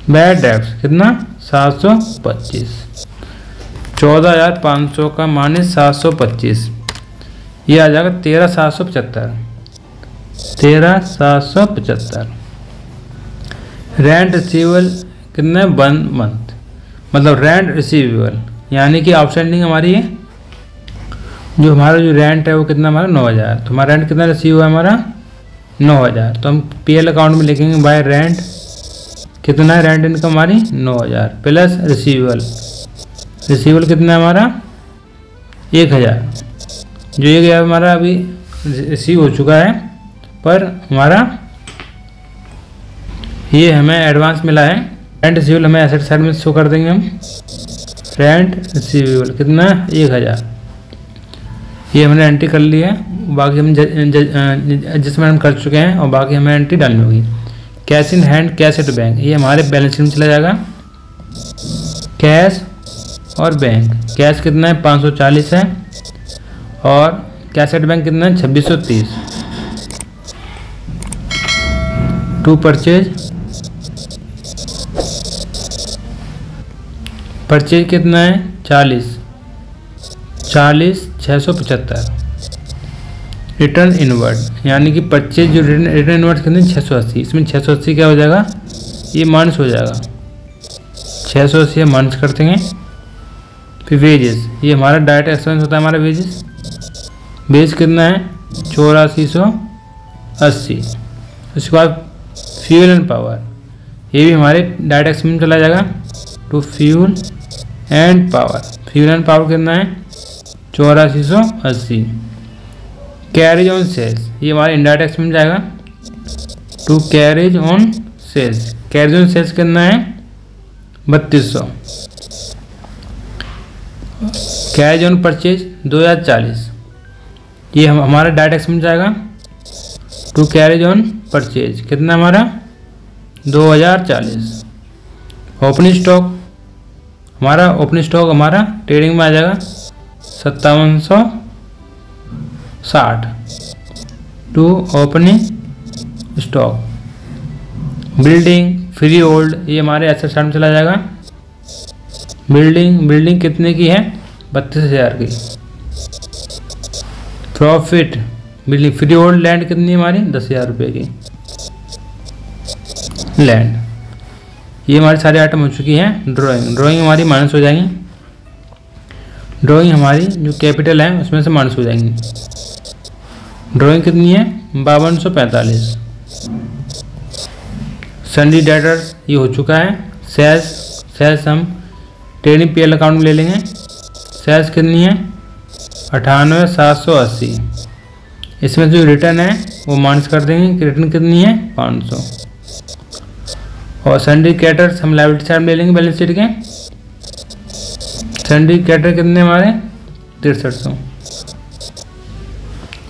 बैड डेट्स कितना 725, 14500 का माइनस 725, ये आ जाएगा 13775। रेंट रिसीवेबल कितना है 1 मंथ, मतलब रेंट रिसीवेबल यानी कि आउटस्टैंडिंग हमारी है, जो हमारा जो रेंट है वो कितना हमारा 9000, तो हमारा रेंट कितना रिसीव हुआ हमारा 9000, तो हम PL अकाउंट में लिखेंगे बाय रेंट कितना है, रेंट इनकम हमारी 9000 प्लस रिसीवेबल कितना है हमारा 1000, जो ये गया हमारा अभी रिसीव हो चुका है, पर हमारा ये हमें एडवांस मिला है। रेंट रिसीवेबल हमें एसेट साइड में शो कर देंगे हम, रेंट रिसीवेबल कितना 1000, ये हमने एंट्री कर ली है, बाकी हम एडजस्टमेंट हम कर चुके हैं और बाकी हमें एंट्री डालनी होगी। Cash in hand cash at bank, ये हमारे बैलेंस शीट में चला जाएगा, कैश और बैंक। कैश कितना है 540 है और कैश एट बैंक कितना है 2630। टू परचेज कितना है 40 675। रिटर्न इनवर्ड यानी कि परचेज जो रिटर्न इनवर्ड कितने 680, इसमें 680 क्या हो जाएगा, ये माइनस हो जाएगा, 680 हम माइनस कर देंगे। फिर वेजेस, ये हमारा डायरेक्ट एक्सपेंस होता है हमारा वेजेस, बेस कितना है 8480। उसके बाद फ्यूल एंड पावर, ये भी हमारे डायरेक्ट एक्सपेंस में चला जाएगा to fuel and power. Fuel and power कितना है 8480। कैरेज ऑन सेल्स, ये हमारे इनडायरेक्ट एक्सपेंस में जाएगा to carriage on sales. Carriage on sales कितना है 3200। कैरेज ऑन परचेज 2040, ये हमारा डायरेक्ट एक्सपेंस जाएगा टू कैरेज ऑन परचेज, कितना हमारा 2040। ओपनिंग स्टॉक, हमारा ओपनिंग स्टॉक हमारा ट्रेडिंग में आ जाएगा 5760 to opening stock. Building freehold, ये हमारे एसेट साइड में चला जाएगा। बिल्डिंग कितने की है 32,000 की। Profit building free hold land कितनी हमारी 10,000 रुपये की लैंड। ये हमारी सारी आइटम हो चुकी हैं। ड्राइंग हमारी माइनस हो जाएंगी। ड्राइंग हमारी जो कैपिटल है उसमें से माइनस हो जाएंगी। ड्राइंग कितनी है? 5245। सन्डी डेटर्स ये हो चुका है। सेल्स हम ट्रेडिंग पीएल अकाउंट में ले लेंगे। सेल्स कितनी है? 98,780। इसमें जो रिटर्न है वो माइनस कर देंगे। रिटर्न कितनी है? 500। और सन्डी कैटर्स हम लायबिलिटी साइड में ले लेंगे बैलेंस शीट के। सन्डी कैटर कितने हमारे? 6300।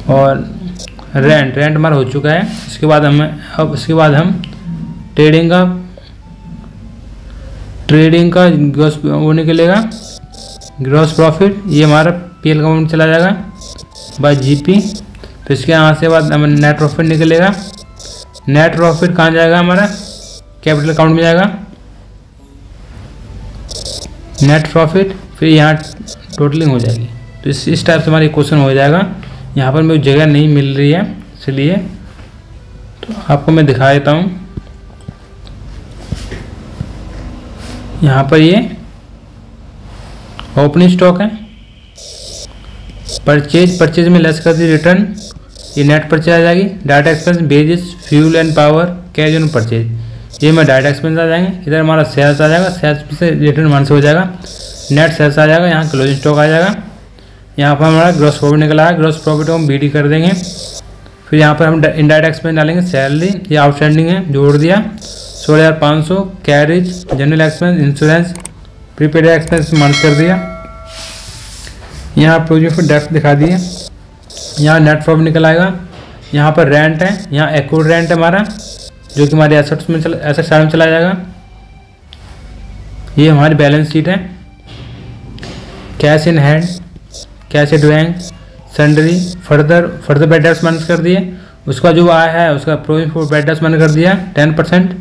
और रेंट हमारा हो चुका है। इसके बाद हम ट्रेडिंग का ग्रॉस वो निकलेगा, ग्रॉस प्रॉफिट। ये हमारा पीएल अकाउंट में चला जाएगा बाय जीपी। तो इसके यहाँ से बाद हमें नेट प्रॉफिट निकलेगा। नेट प्रॉफिट कहाँ जाएगा? हमारा कैपिटल अकाउंट में जाएगा नेट प्रॉफिट। फिर यहाँ टोटलिंग हो जाएगी। तो इस टाइप से हमारा क्वेश्चन हो जाएगा। यहाँ पर मुझे जगह नहीं मिल रही है, इसलिए तो आपको मैं दिखा देता हूँ। यहाँ पर ये ओपनिंग स्टॉक है। परचेज में लेस कर दी रिटर्न, ये नेट परचेज आ जाएगी। Data expense, badges, fuel and power, cash on purchase, ये में डाटा एक्सपेंस आ जाएंगे। इधर हमारा सेल्स आ जाएगा। सेल्स से रिटर्न माइनस हो जाएगा। नेट सेल्स आ जाएगा। यहाँ क्लोजिंग स्टॉक आ जाएगा। यहाँ पर हमारा ग्रॉस प्रॉफिट निकला है। ग्रॉस प्रॉफिट को हम बीडी कर देंगे। फिर यहाँ पर हम इनडायरेक्ट एक्सपेंस डालेंगे। सैलरी ये आउटस्टैंडिंग है, जोड़ दिया 16,500। Carriage, general expense, insurance, prepaid expense minus कर दिया। यहाँ प्रोजेक्ट पर डेप्थ दिखा दिए। यहाँ नेट प्रॉफिट निकल आएगा। यहाँ पर रेंट है, यहाँ एक्रूड रेंट है हमारा, जो कि हमारे एसेट साइड में चला जाएगा। ये हमारी बैलेंस शीट है। Cash in hand, cash at bank, sundry, further bad debts minus कर दिए। उसका जो आया है उसका provision for bad debts minus कर दिया 10%।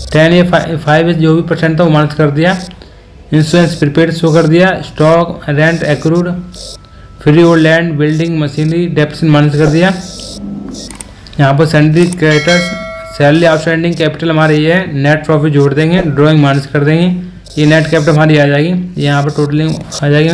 10 या 5 जो भी परसेंट था वो माइनस कर दिया। इंश्योरेंस प्रीपेड शो कर दिया। Stock, rent, accrued, free hold land, building, machinery, depth minus कर दिया। यहाँ पर sundry, creditors, salary, outstanding, capital हमारे ये है। नेट प्रॉफिट जोड़ देंगे, ड्राइंग माइनस कर देंगे। ये नेट कैपिटल हमारी आ जाएगी। यहाँ पर टोटलिंग आ जाएगी।